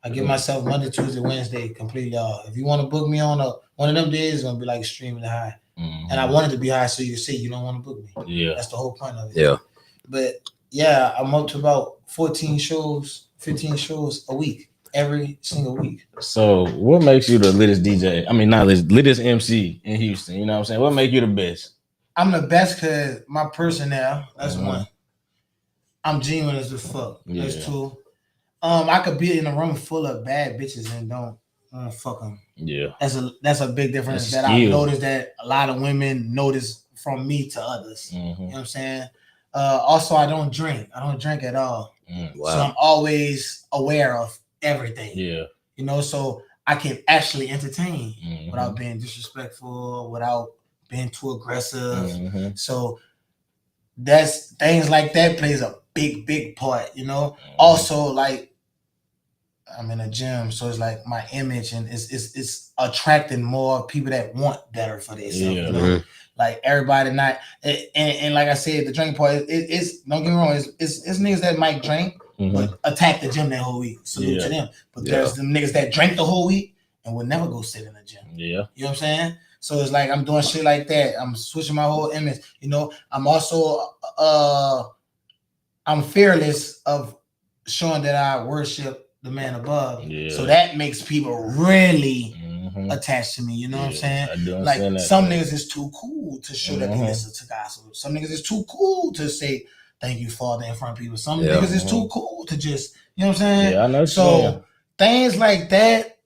I give myself Monday, Tuesday, Wednesday completely off. If you want to book me on one of them days, it's gonna be like extremely high. And I want it to be high so you say you don't want to book me. Yeah. That's the whole point of it. Yeah. But yeah, I'm up to about 14 shows, 15 shows a week, every single week. So what makes you the littest DJ? I mean, not littest MC in Houston. You know what I'm saying? What make you the best? I'm the best because my personnel, that's one. I'm genuine as the fuck. That's 2. I could be in a room full of bad bitches and don't fuck them. Yeah. That's a big difference that I've noticed that a lot of women notice from me to others. You know what I'm saying? Also, I don't drink. I don't drink at all. Wow. So I'm always aware of everything. Yeah. You know, so I can actually entertain without being disrespectful, without being too aggressive. So that's things like that plays a big part, you know. Also, like I'm in a gym, so it's like my image and it's attracting more people that want better for themselves. Yeah. You know, like everybody not and like I said, the drinking part it's don't get me wrong, it's niggas that might drink but attack the gym that whole week. Salute to them. But there's them niggas that drink the whole week and would never go sit in the gym. Yeah. You know what I'm saying? So it's like I'm doing shit like that. I'm switching my whole image. You know, I'm also I'm fearless of showing that I worship the man above. Yeah. So that makes people really attached to me. You know what I'm saying? Like some niggas is too cool to show that they listen to gospel. Some niggas is too cool to say thank you, Father, in front of people. Some niggas is too cool to just, you know what I'm saying? Yeah, I know. So things like that,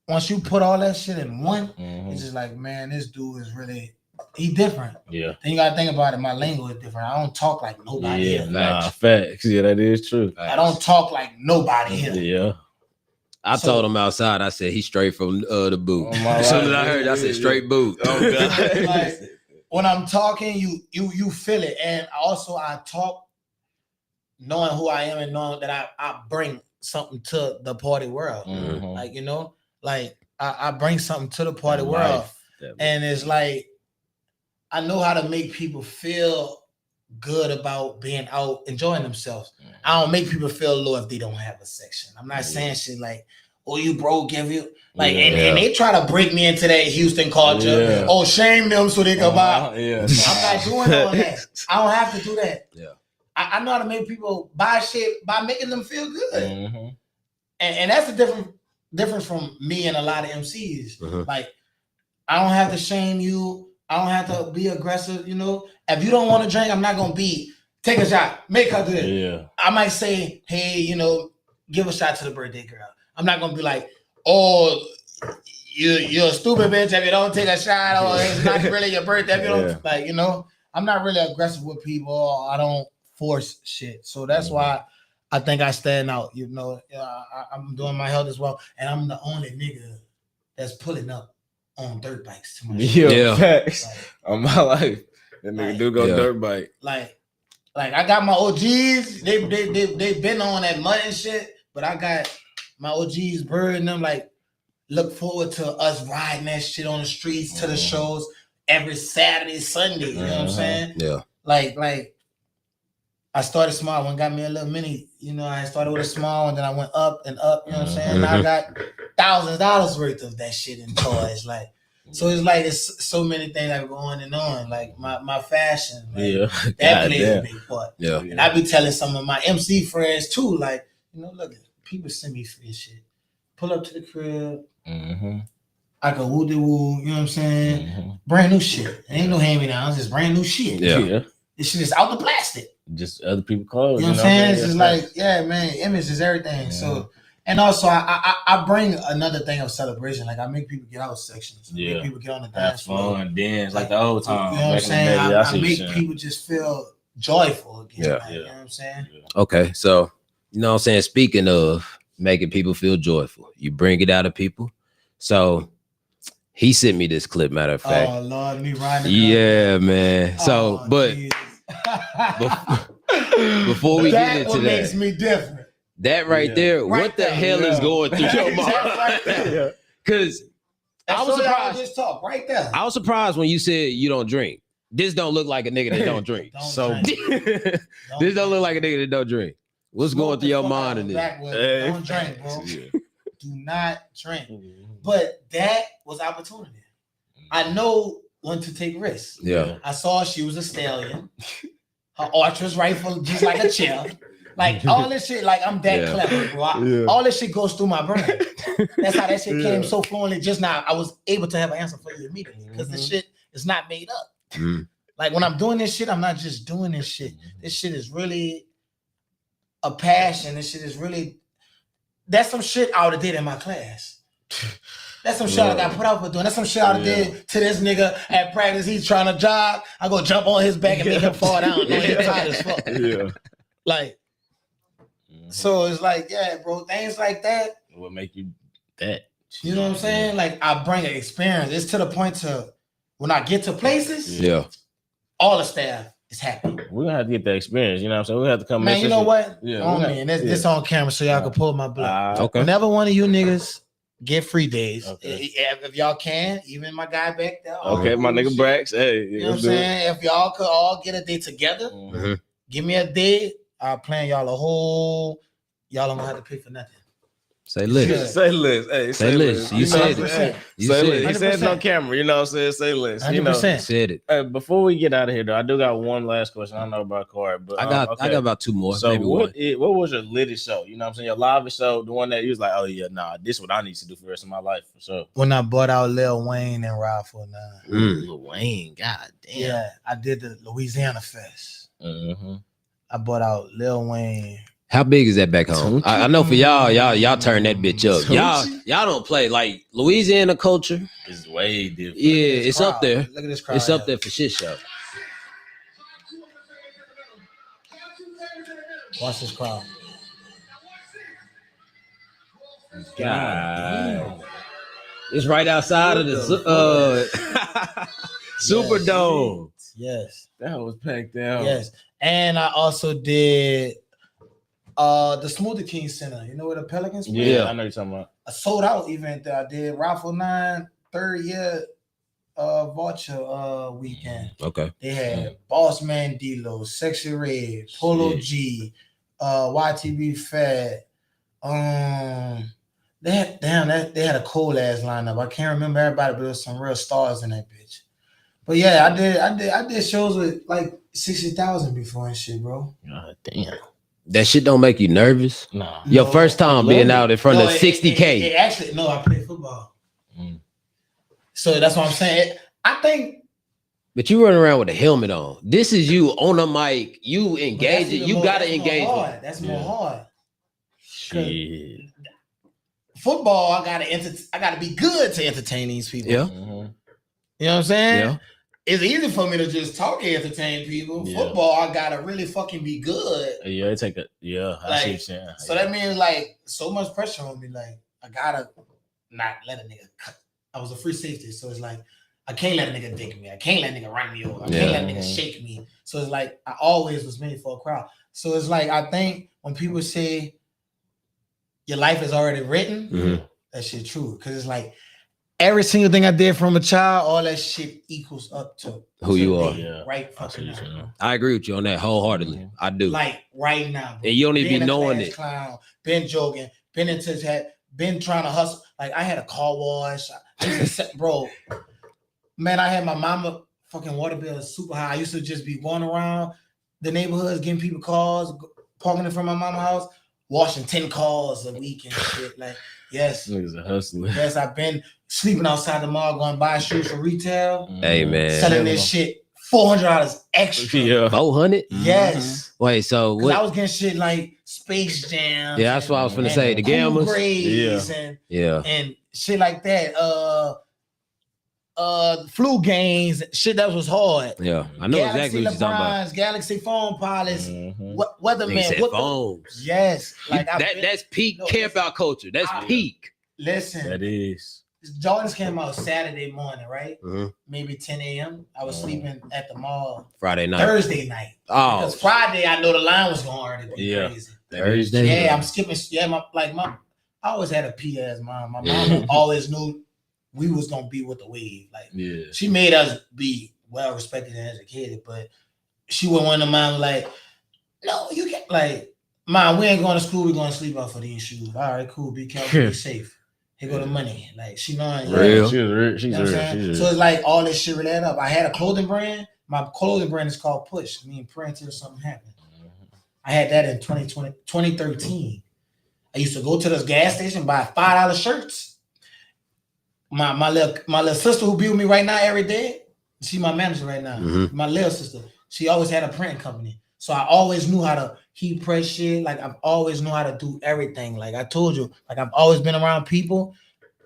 once you put all that shit in one, it's just like, man, this dude is really, he different. Yeah. Then you gotta think about it. My lingo is different. I don't talk like nobody Yeah, here. facts. Yeah, that is true. I don't talk like nobody here. Yeah. I told him outside, I said, he's straight from the boot. Oh, my As soon as life. I heard, I said, straight boot. Oh, God. Like, when I'm talking, you feel it. And also I talk knowing who I am and knowing that I bring something to the party world. Like, you know, like I bring something to the party world. And it's like, I know how to make people feel good about being out enjoying themselves. I don't make people feel low if they don't have a section. I'm not saying shit like, oh, you broke, give you like, and they try to break me into that Houston culture. Yeah. Oh, shame them so they come out. Yeah. I'm not doing all that. I don't have to do that. Yeah. I know how to make people buy shit by making them feel good. And that's the difference from me and a lot of MCs. Like, I don't have to shame you. I don't have to be aggressive, you know. If you don't want to drink, I'm not gonna take a shot, make her do it. Yeah. I might say, hey, you know, give a shot to the birthday girl. I'm not gonna be like, oh, you're a stupid bitch if you don't take a shot, or it's not really your birthday if you don't like, you know. I'm not really aggressive with people. I don't force shit. So that's why I think I stand out, you know. I'm doing my health as well, and I'm the only nigga that's pulling up on dirt bikes to my shit. Yeah, facts. Like, on my life, that nigga do go dirt bike. Like I got my OGs. They been on that mud and shit, but I got my OGs, Bird and them. Like, look forward to us riding that shit on the streets to the shows every Saturday, Sunday. You know what I'm saying? Yeah. Like I started small one, got me a little mini. You know, I started with a small one, then I went up and up. You know what I'm saying? Now I got $1,000 worth of that shit in toys. Like, so it's like it's so many things that go on and on. Like my fashion, like, that plays a big part. Yeah. And I be telling some of my MC friends too, like, you know, look, people send me free shit. Pull up to the crib. I go woo de woo. You know what I'm saying? Brand new shit. It ain't no hand me downs. It's brand new shit. Yeah. This shit is out the plastic. Just other people clothes. You know what I'm saying? It's just like, yeah, man, image is everything. So, and also I bring another thing of celebration. Like, I make people get out sections. Make people get on the dance floor. Fun, dance like the old time. You know what I'm saying? I make people just feel joyful again. Yeah. Like, you know what I'm saying? Okay, so you know what I'm saying. Speaking of making people feel joyful, you bring it out of people. So he sent me this clip. Matter of fact, oh Lord, me riding. Yeah, man. So, but before we get into that, makes me different. That right there, Right what the there, hell is going through your Right mind? Because I was surprised. This talk right there. I was surprised when you said you don't drink. This don't look like a nigga that don't drink. This don't look like a nigga that don't drink. What's going through your mind in this? Don't drink, bro. Do not drink. But that was opportunity. I know when to take risks. Yeah. I saw she was a stallion. Her arch was rifle just like a chair. Like, all this shit, like, I'm that clever, bro. All this shit goes through my brain. That's how that shit came so fluently just now. I was able to have an answer for you immediately because the shit is not made up. Like, when I'm doing this shit, I'm not just doing this shit. This shit is really a passion. This shit is really, that's some shit I would have did in my class. That's some shit I got put out for doing. That's some shit I did to this nigga at practice. He's trying to jog. I go jump on his back and make him fall down. No, he's tired as fuck. Like, so it's like, yeah, bro, things like that. What make you that? You know what I'm saying? Like, I bring an experience. It's to the point to when I get to places, Yeah, all the staff it's happy. We're gonna have to get that experience. You know what I'm saying? We have to come. Man, you know what? Yeah, On we me, and this, yeah. this on camera so y'all can pull my blood. Okay. Whenever one of you niggas get free days, Okay. if y'all can, even my guy back there. Okay, my nigga Brax. Hey, You know what I'm saying? If y'all could all get a day together, Mhm. give me a day. I'll plan y'all a whole. Y'all don't have to pay for nothing. Say list. Say list. Hey, Say list. You said it. Hey, You say said list. it. He said it on 100%. camera. You know what I'm saying? Say list. You know. 100%. Said it. Before we get out of here, though, I do got one last question. I don't know about card, but I got about two more. So maybe one. what was your latest show? You know what I'm saying? Your live show, the one that you was like, oh yeah, nah, this is what I need to do for the rest of my life for sure. When I bought out Lil Wayne and Ride for Nine. Lil Wayne, god damn. Yeah, I did the Louisiana Fest. Mm-hmm. I bought out Lil Wayne. How big is that back home? I know for y'all turn that bitch up. Tunchi? Y'all don't play like Louisiana culture. It's way different. Yeah, it's up there. Look at this crowd. It's up there for shit show. Watch this crowd. God. It's right outside of the Superdome. Yes. That was packed down. Yes. And I also did the Smoothie King Center. You know where the Pelicans play? Yeah, I know you're talking about. A sold out event that I did. Raffle 9 third year voucher weekend. Okay. They had Boss Man D-Lo, Sexy Red, Polo G, YTB Fat. They had a cool ass lineup. I can't remember everybody, but there was some real stars in that bitch. But yeah, I did shows with like 60,000 before and shit, bro. God damn. That shit don't make you nervous. Nah. Your No, first time being out in front of 60K. It actually, no, I played football. Mm. So that's what I'm saying. I think. But you run around with a helmet on. This is you on a mic. You engage it. You gotta engage it. That's more hard. Shit. Football, I gotta be good to entertain these people. Yeah. Mhm. You know what I'm saying? Yeah. It's easy for me to just talk and entertain people. Yeah. Football, I gotta really fucking be good. Yeah, it take a I see what you're saying. So that means like so much pressure on me. Like I gotta not let a nigga cut. I was a free safety, so it's like I can't let a nigga dig me. I can't let a nigga run me over. I can't let a nigga shake me. So it's like I always was made for a crowd. So it's like I think when people say your life is already written, that shit true. Cause it's like every single thing I did from a child, all that shit equals up to Who you are. Yeah. Right I see fucking what you're now. saying. I agree with you on that wholeheartedly. I do. Like right now. Bro. And you don't even Being be a knowing class it. Clown, been joking, been into that, been trying to hustle. Like I had a car wash. I used to set, bro. Man, I had my mama fucking water bill super high. I used to just be going around the neighborhoods, giving people calls, parking in front of my mama's house, washing 10 cars a week and shit. Like, yes. Niggas a hustler. Yes, I've been sleeping outside the mall, going to buy shoes for retail, Hey man. selling this shit $400 extra. Yeah. 400? Yes. Wait, so Because I what? was getting shit like Space Jam. Yeah, that's what I was finna say. The Cool gamblers. Grades Yeah. and shit like that. Flu games, shit that was hard. Yeah. I know exactly what you're talking about. LeBrons, Galaxy phone pilots, Mhm. what They weatherman, said what the, phones. yes, like That's peak No, camp out culture. That's I- peak. listen. That is. Jordans came out Saturday morning, right? Mhm. Maybe 10 a.m. I was sleeping at the mall Friday night. Thursday night. Oh, Because Friday, I know the line was going to already be Yeah. crazy. Thursday. Yeah, I'm skipping. Yeah, I always had a P.S. mom. My mom always knew we was gonna be with the wave. Like Yeah. she made us be well respected and educated, but she was one of mine like, no, you can't. Like, mom, we ain't going to school. We're going to sleep off of these shoes. All right, cool. Be careful. Be safe. Here go the money. Like she knowing. Real. She was real. She's You know what I'm real. saying? She's So real. it's like all this shit related up. I had a clothing brand. My clothing brand is called Push. Me and praying until something happened. I had that in 2013. I used to go to this gas station, buy $5 shirts. My little sister who be with me right now every day, she my manager right now. Mhm. My little sister, she always had a printing company. So I always knew how to heat press shit. Like I've always knew how to do everything. Like I told you, like I've always been around people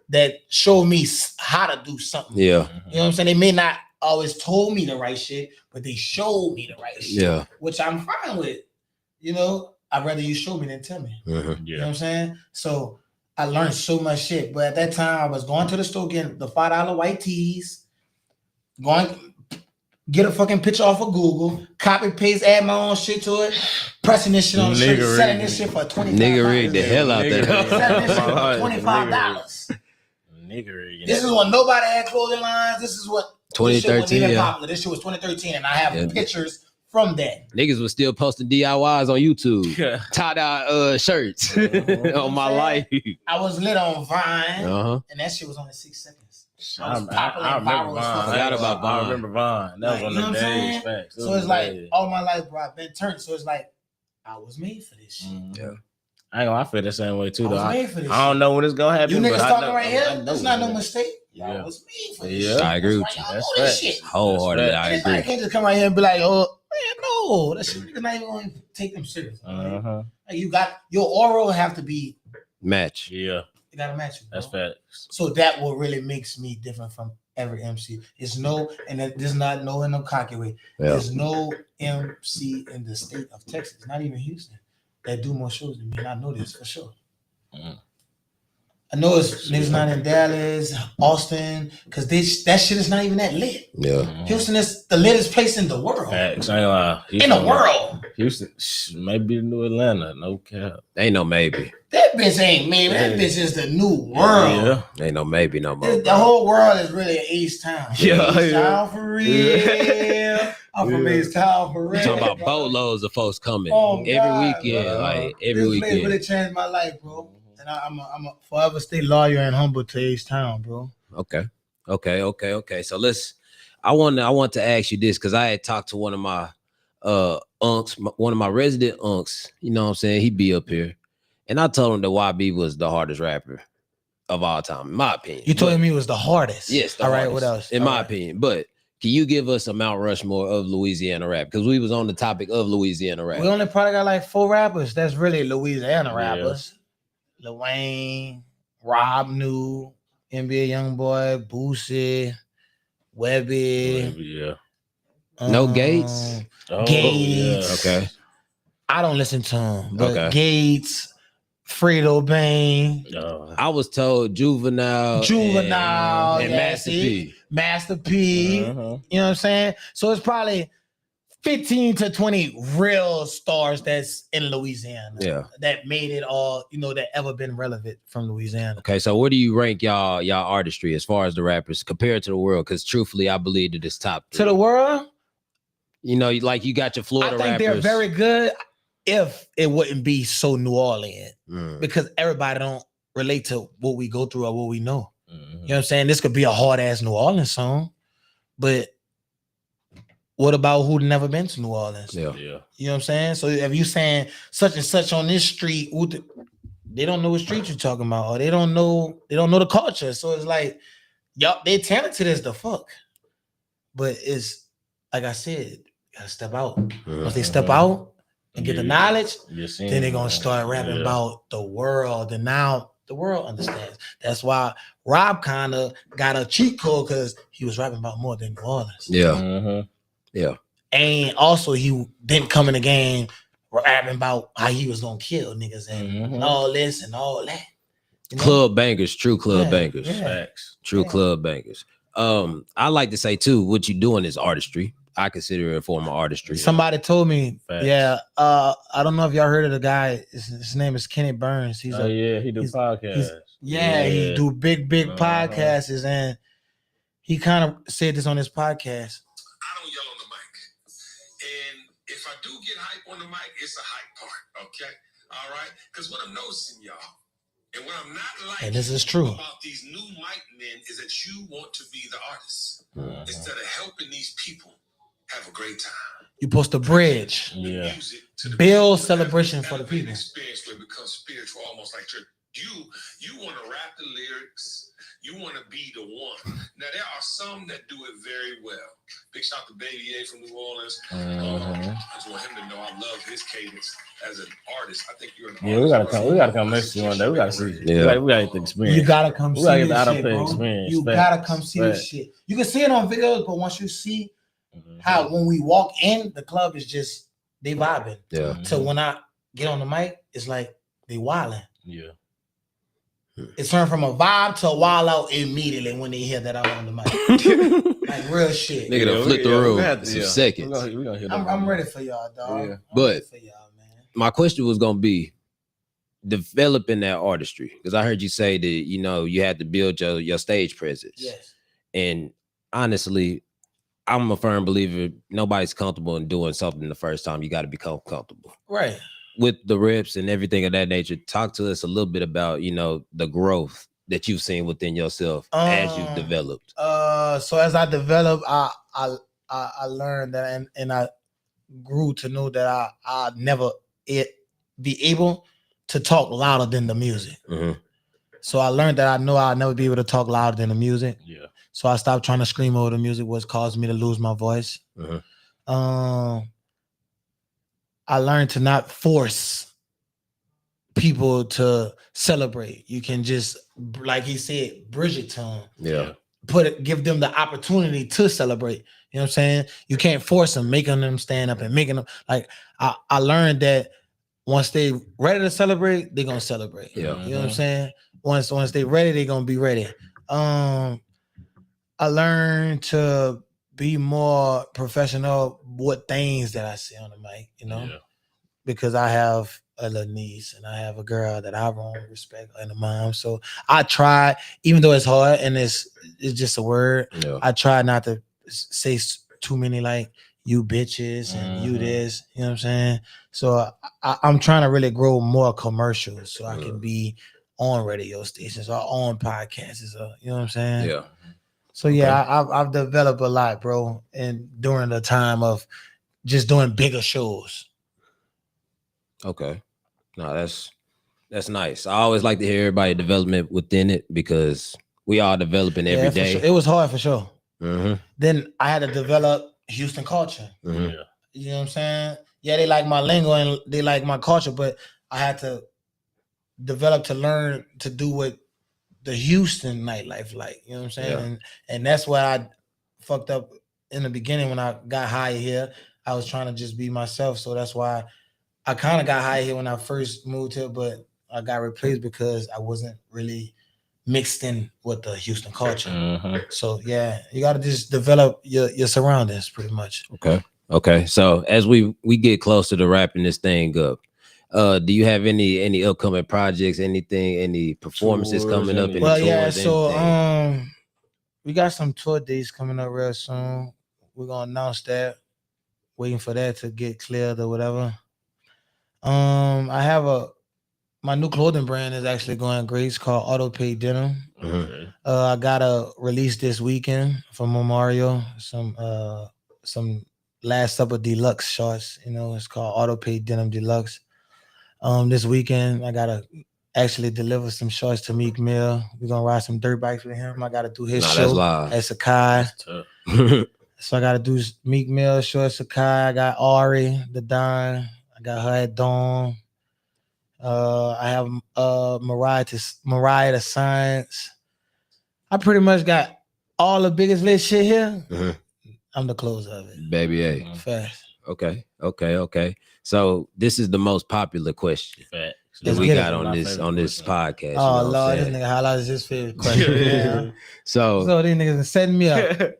that showed me how to do something. Yeah. You know what I'm saying? They may not always told me the right shit, but they showed me the right shit. Yeah. Which I'm fine with. You know, I'd rather you show me than tell me. Mhm. You know what I'm saying? So I learned so much shit. But at that time, I was going to the store getting the $5 white tees, going get a fucking picture off of Google, copy paste, add my own shit to it, pressing this shit on the shirt, Nigga selling rigged this shit for $25. Nigga rigged the hell out Nigga that. rigged. Selling this shit for My life, $25. Nigga, This is when nobody had clothing lines. This is what 2013, this shit wasn't even yeah. popular. This shit was 2013, and I have Yeah. pictures from that. Niggas was still posting DIYs on YouTube. Yeah. Tie-dye shirts on my life. I was lit on Vine, Uh-huh. and that shit was only 6 seconds. I was popular and remember viral as fuck. Vine. Forgot about Vine. I remember Vine. That was Like, one you know of what the I'm days. saying? Facts. So it's like all my life, bro, I've been turned. So it's like I was made for this shit. Yeah. I ain't gonna. I feel the same way too. I Though was I made for this. don't shit. know when it's gonna happen. You niggas but I talking know- right I here? know That's not no it's mistake. Y'all Yeah. was made for this Yeah. shit. I agree That's with why you. y'all That's know this facts. shit. Wholeheartedly, I Anybody agree. can't just come out here and be like, oh, man, no. That shit, niggas not even going to take them serious. Uh-huh. Like you got, your oral have to be, Match. Yeah, it got to match you. Bro. that's facts. So that what really makes me different from every MC. It's no, and there's not no in no cocky way. Yeah. There's no MC in the state of Texas, not even Houston, that do more shows than me. And I know this for sure. Mm. I know it's niggas not in Dallas, Austin, because that shit is not even that lit. Yeah. Houston is the latest place in the world. Facts. I ain't lie. In the world. Houston, maybe New Atlanta. No cap. Ain't no maybe. That bitch ain't me. That bitch is the new world. Yeah. Ain't no maybe no more. The whole world is really East Town. Yeah, East yeah. Town for real. I'm from Yeah. East Town for real. You talking about bro. boatloads of folks coming Oh, every God, weekend, bro. like every This place weekend. really changed my life, bro. And I'm a forever stay loyal and humble to East Town, bro. Okay. So I want to ask you this because I had talked to one of my unks, one of my resident unks. You know what I'm saying? He be up here, and I told him that YB was the hardest rapper of all time, in my opinion. You told But- me it was the hardest. Yes. the All right. hardest, What else? In All my right. opinion, but. Can you give us a Mount Rushmore of Louisiana rap? Because we was on the topic of Louisiana rap. We only probably got like 4 rappers. That's really Louisiana Yeah. rappers. Lil Wayne, Rob New, NBA Youngboy, Boosie, Webby. Yeah. No Gates? Oh, Gates. yeah. Okay. I don't listen to him, but Okay. Gates, Fredo Bang, I was told Juvenile, Juvenile, and yeah, Master see? P. Master P. Uh-huh. You know what I'm saying? So it's probably 15 to 20 real stars that's in Louisiana. Yeah. That made it all, that ever been relevant from Louisiana. Okay, so where do you rank y'all artistry as far as the rappers compared to the world? Because truthfully, I believe that it's top 3. To the world, Like you got your Florida I think rappers. they're very good if it wouldn't be so New Orleans, Mm. because everybody don't relate to what we go through or what we know. Mhm. You know what I'm saying? This could be a hard ass New Orleans song, but what about who never been to New Orleans? Yeah. Yeah. You know what I'm saying? So if you saying such and such on this street, they don't know what street you're talking about, or they don't know the culture. So it's like, y'all, they talented as the fuck, but it's like I said, gotta step out. Once they step out and get the knowledge, then they're gonna start rapping about the world, and now the world understands. That's why Rob kind of got a cheat code, because he was rapping about more than New Orleans. Yeah. Uh-huh. And also he didn't come in the game rapping about how he was gonna kill niggas and all this and all that. You know? Club bangers, true club Yeah, bangers. yeah. Facts. True Yeah. club bangers. I like to say too, what you doing is artistry. I consider it a form of artistry. Somebody told me, Facts. yeah. I don't know if y'all heard of the guy. His name is Kenny Burns. He's He do he's- podcasts. he do big Uh-huh. podcasts, and he kind of said this on his podcast. I don't yell on the mic. And if I do get hype on the mic, it's a hype part, okay? All right? Because what I'm noticing, y'all, and what I'm not liking And this is true. about these new mic men is that you want to be the artist instead of helping these people have a great time. You post a bridge. Yeah. Music to the Build people, celebration for the elevate people. Experience where it becomes spiritual, almost like church. You want to rap the lyrics. You want to be the one. Now there are some that do it very well. Big shout to BabyA from New Orleans. I just want him to know I love his cadence as an artist. I think you're an Yeah, we gotta come next to one day. We gotta see. Yeah. We gotta get the experience. You gotta come We see gotta get this the out of shit, play bro. experience. You Facts. gotta come see this Facts. shit. You can see it on videos, but once you see Mhm. how when we walk in, the club is just they vibing. Yeah. So when I get on the mic, it's like they wilding. Yeah. It's turned from a vibe to a wild out immediately when they hear that I'm on the mic. Like real shit. Nigga done flipped the room in some We're seconds. gonna hit I'm ready for y'all, dog. Yeah. I'm But- ready for y'all, man. My question was gonna be developing that artistry, because I heard you say that you had to build your stage presence. Yes. And honestly, I'm a firm believer nobody's comfortable in doing something the first time. You got to become comfortable Right. with the reps and everything of that nature. Talk to us a little bit about the growth that you've seen within yourself as you've developed. So as I developed, I learned that, and I grew to know that I never be able to talk louder than the music. Mhm. So I learned that I know I'll never be able to talk louder than the music. Yeah. So I stopped trying to scream over the music, which caused me to lose my voice. Mhm. I learned to not force people to celebrate. You can just, like he said, bridge it to them. Yeah. Give them the opportunity to celebrate. You know what I'm saying? You can't force them, making them stand up and making them like. I learned that once they ready to celebrate, they're gonna celebrate. Yeah. You know what I'm saying? Once they ready, they're gonna be ready. I learned to be more professional with things that I say on the mic, because I have a little niece and I have a girl that I won't respect and a mom. So I try, even though it's hard and it's just a word, Yeah. I try not to say too many like you bitches and you this, you know what I'm saying? So I'm trying to really grow more commercials so I can be on radio stations or on podcasts, or, you know what I'm saying? Yeah. So yeah, I've developed a lot, bro, and during the time of just doing bigger shows. Okay. No, that's nice. I always like to hear everybody development within it because we all developing every For day. sure. It was hard for sure. Mhm. Then I had to develop Houston culture. Mhm. Yeah. You know what I'm saying? Yeah, they like my lingo and they like my culture, but I had to develop to learn to do what the Houston nightlife like. You know what I'm saying? Yeah. And that's what I fucked up in the beginning when I got hired here. I was trying to just be myself, so that's why I kind of got hired here when I first moved here, but I got replaced because I wasn't really mixed in with the Houston culture. So yeah, you got to just develop your surroundings pretty much. Okay. So as we get closer to wrapping this thing up, do you have any upcoming projects, any performances Tours, coming up? any- Any Well, tours, yeah, so anything? we got some tour dates coming up real soon. We're gonna announce that. Waiting for that to get cleared or whatever. I have my new clothing brand is actually going great. It's called Auto Pay Denim. Okay. I got a release this weekend for Memorial. Some Last Supper Deluxe shorts. It's called Auto Pay Denim Deluxe. This weekend I gotta actually deliver some shorts to Meek Mill. We're gonna ride some dirt bikes with him. I gotta do his Nah, show that's live. at Sakai. That's tough. So I gotta do Meek Mill shorts, Sakai. I got Ari, the Don. I got her at Dawn. I have Mariah the Science. I pretty much got all the biggest lit shit here. Mhm. I'm the closer of it. BabyA. Fast. Okay. So this is the most popular question Facts. that Let's we get got it. on this question. podcast. You know Oh what I'm Lord, this saying? nigga highlights his favorite question. Yeah. So So these niggas are setting me up.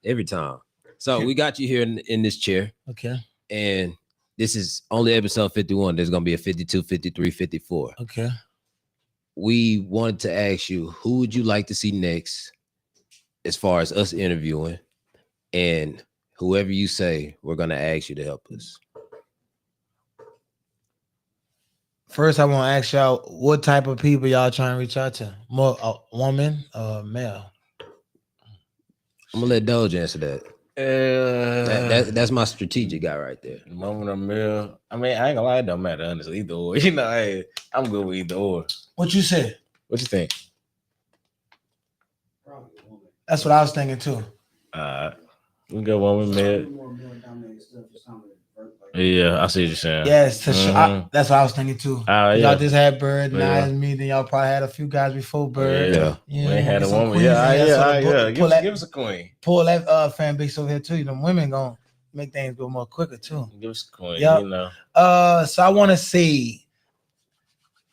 every time. So we got you here in this chair, Okay. and this is only episode 51. There's gonna be a 52, 53, 54. Okay. We wanted to ask you, who would you like to see next as far as us interviewing? And whoever you say, we're gonna ask you to help us. First, I want to ask y'all what type of people y'all trying to reach out to. More a woman or male? I'm gonna let Doge answer that. That's my strategic guy right there. Moment of mill. I mean, I ain't gonna lie, it don't matter, honestly. Either or. Hey, I'm good with either or. What you said? What you think? Probably a woman. That's what I was thinking too. We got one with mid. More male-dominated stuff, it's time to work like Yeah, I see what you're saying. Yes, Mhm. that's what I was thinking too. Yeah. Y'all just had Bird, Yeah. Nas, me. Then y'all probably had a few guys before Bird. Yeah. You We ain't had a some woman. queens Yeah, in here, so yeah. pull Give that us a queen. pull that fan base over here too. The women gonna make things go more quicker too. Give us a queen. Yep. So I want to see.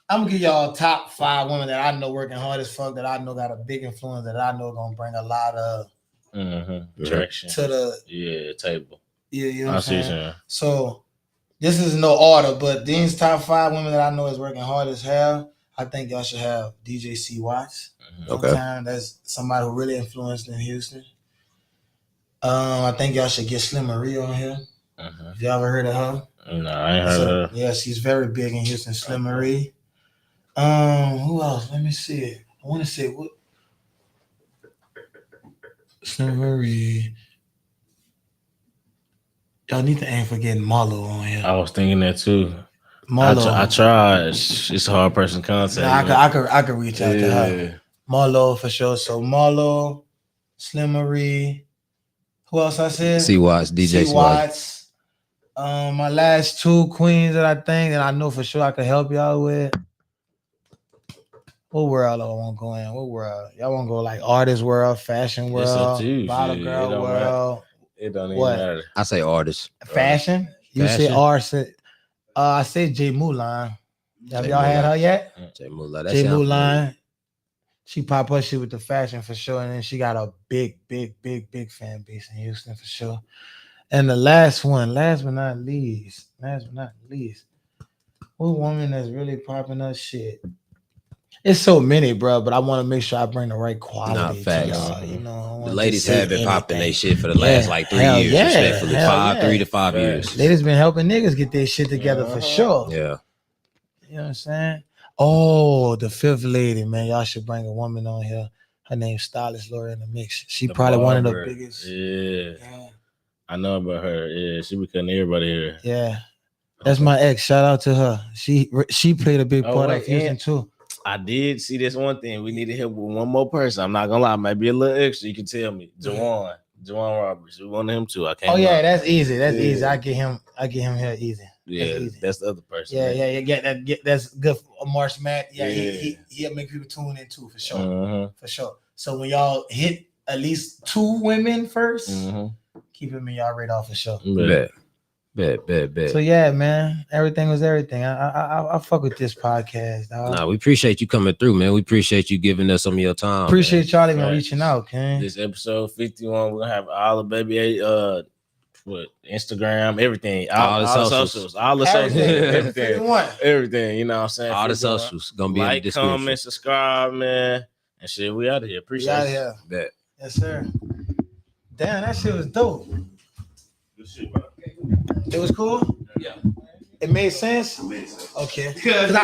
I'm gonna give y'all top 5 women that I know working hard as fuck, that I know got a big influence, that I know gonna bring a lot of Mm-hmm. Traction. to the Table. you know what I I'm see what you're saying? saying. So this is no order, but these top 5 women that I know is working hard as hell. I think y'all should have DJ C. Watts. Okay. Sometime that's somebody who really influenced in Houston. I think y'all should get Slim Marie on here. Have y'all ever heard of her? No, I ain't heard of her. Yeah, she's very big in Houston. Slim Marie. Who else? Let me see it. I want to say what. Slim Marie. Y'all need to aim for getting Marlo on here. I was thinking that too. Marlo. I tried. It's a hard person to contact. No, I could reach out to her. Marlo for sure. So Marlo, Slim Marie. Who else I said? C. Watts, DJ C. Watts. My last 2 queens that I think that I know for sure I could help y'all with. What world do I want to go in? What world? Y'all want to go like artist world, fashion world, It's up to you. bottle girl world? It don't even matter. I say artist. Fashion? You say artist. I say J Mulan. Have y'all had her yet? J Mulan. J Mulan. She pop her shit with the fashion for sure. And then she got a big fan base in Houston for sure. And the last but not least, what woman that's really popping her shit? It's so many, bro, but I want to make sure I bring the right quality to y'all. You know, the ladies have been popping their shit for the last like 3 years, respectfully. 3 to 5 years. Ladies been helping niggas get their shit together for sure. Yeah. You know what I'm saying? Oh, the 5th lady, man. Y'all should bring a woman on here. Her name's Stylist Laura in the mix. She probably one of the biggest. Yeah. I know about her. Yeah, she be cutting everybody here. Yeah. That's my ex. Shout out to her. She played a big part of Houston too. I did see this one thing. We need to help with one more person. I'm not gonna lie, might be a little extra. You can tell me. Juwan Roberts. We want him too. I can't. Oh yeah, that's easy. That's easy. I get him here easy. Yeah, that's the other person. Yeah. That's good for March Matt. Yeah, he'll make people tune in too for sure. For sure. So when y'all hit at least 2 women first, keep him in y'all radar for sure. Bet. So yeah, man, everything was everything. I fuck with this podcast, dog. Nah, we appreciate you coming through, man. We appreciate you giving us some of your time. Appreciate y'all even reaching out, man. This episode 51, we're gonna have all the BabyA Instagram, everything, all the socials, everything. You know what I'm saying? All the socials gonna be in the description. Like, comment, subscribe, man, and shit. We out of here. Appreciate it. Bet. Yes, sir. Damn, that shit was dope. Good shit, bro. It was cool? Yeah. It made sense? It made sense. Okay.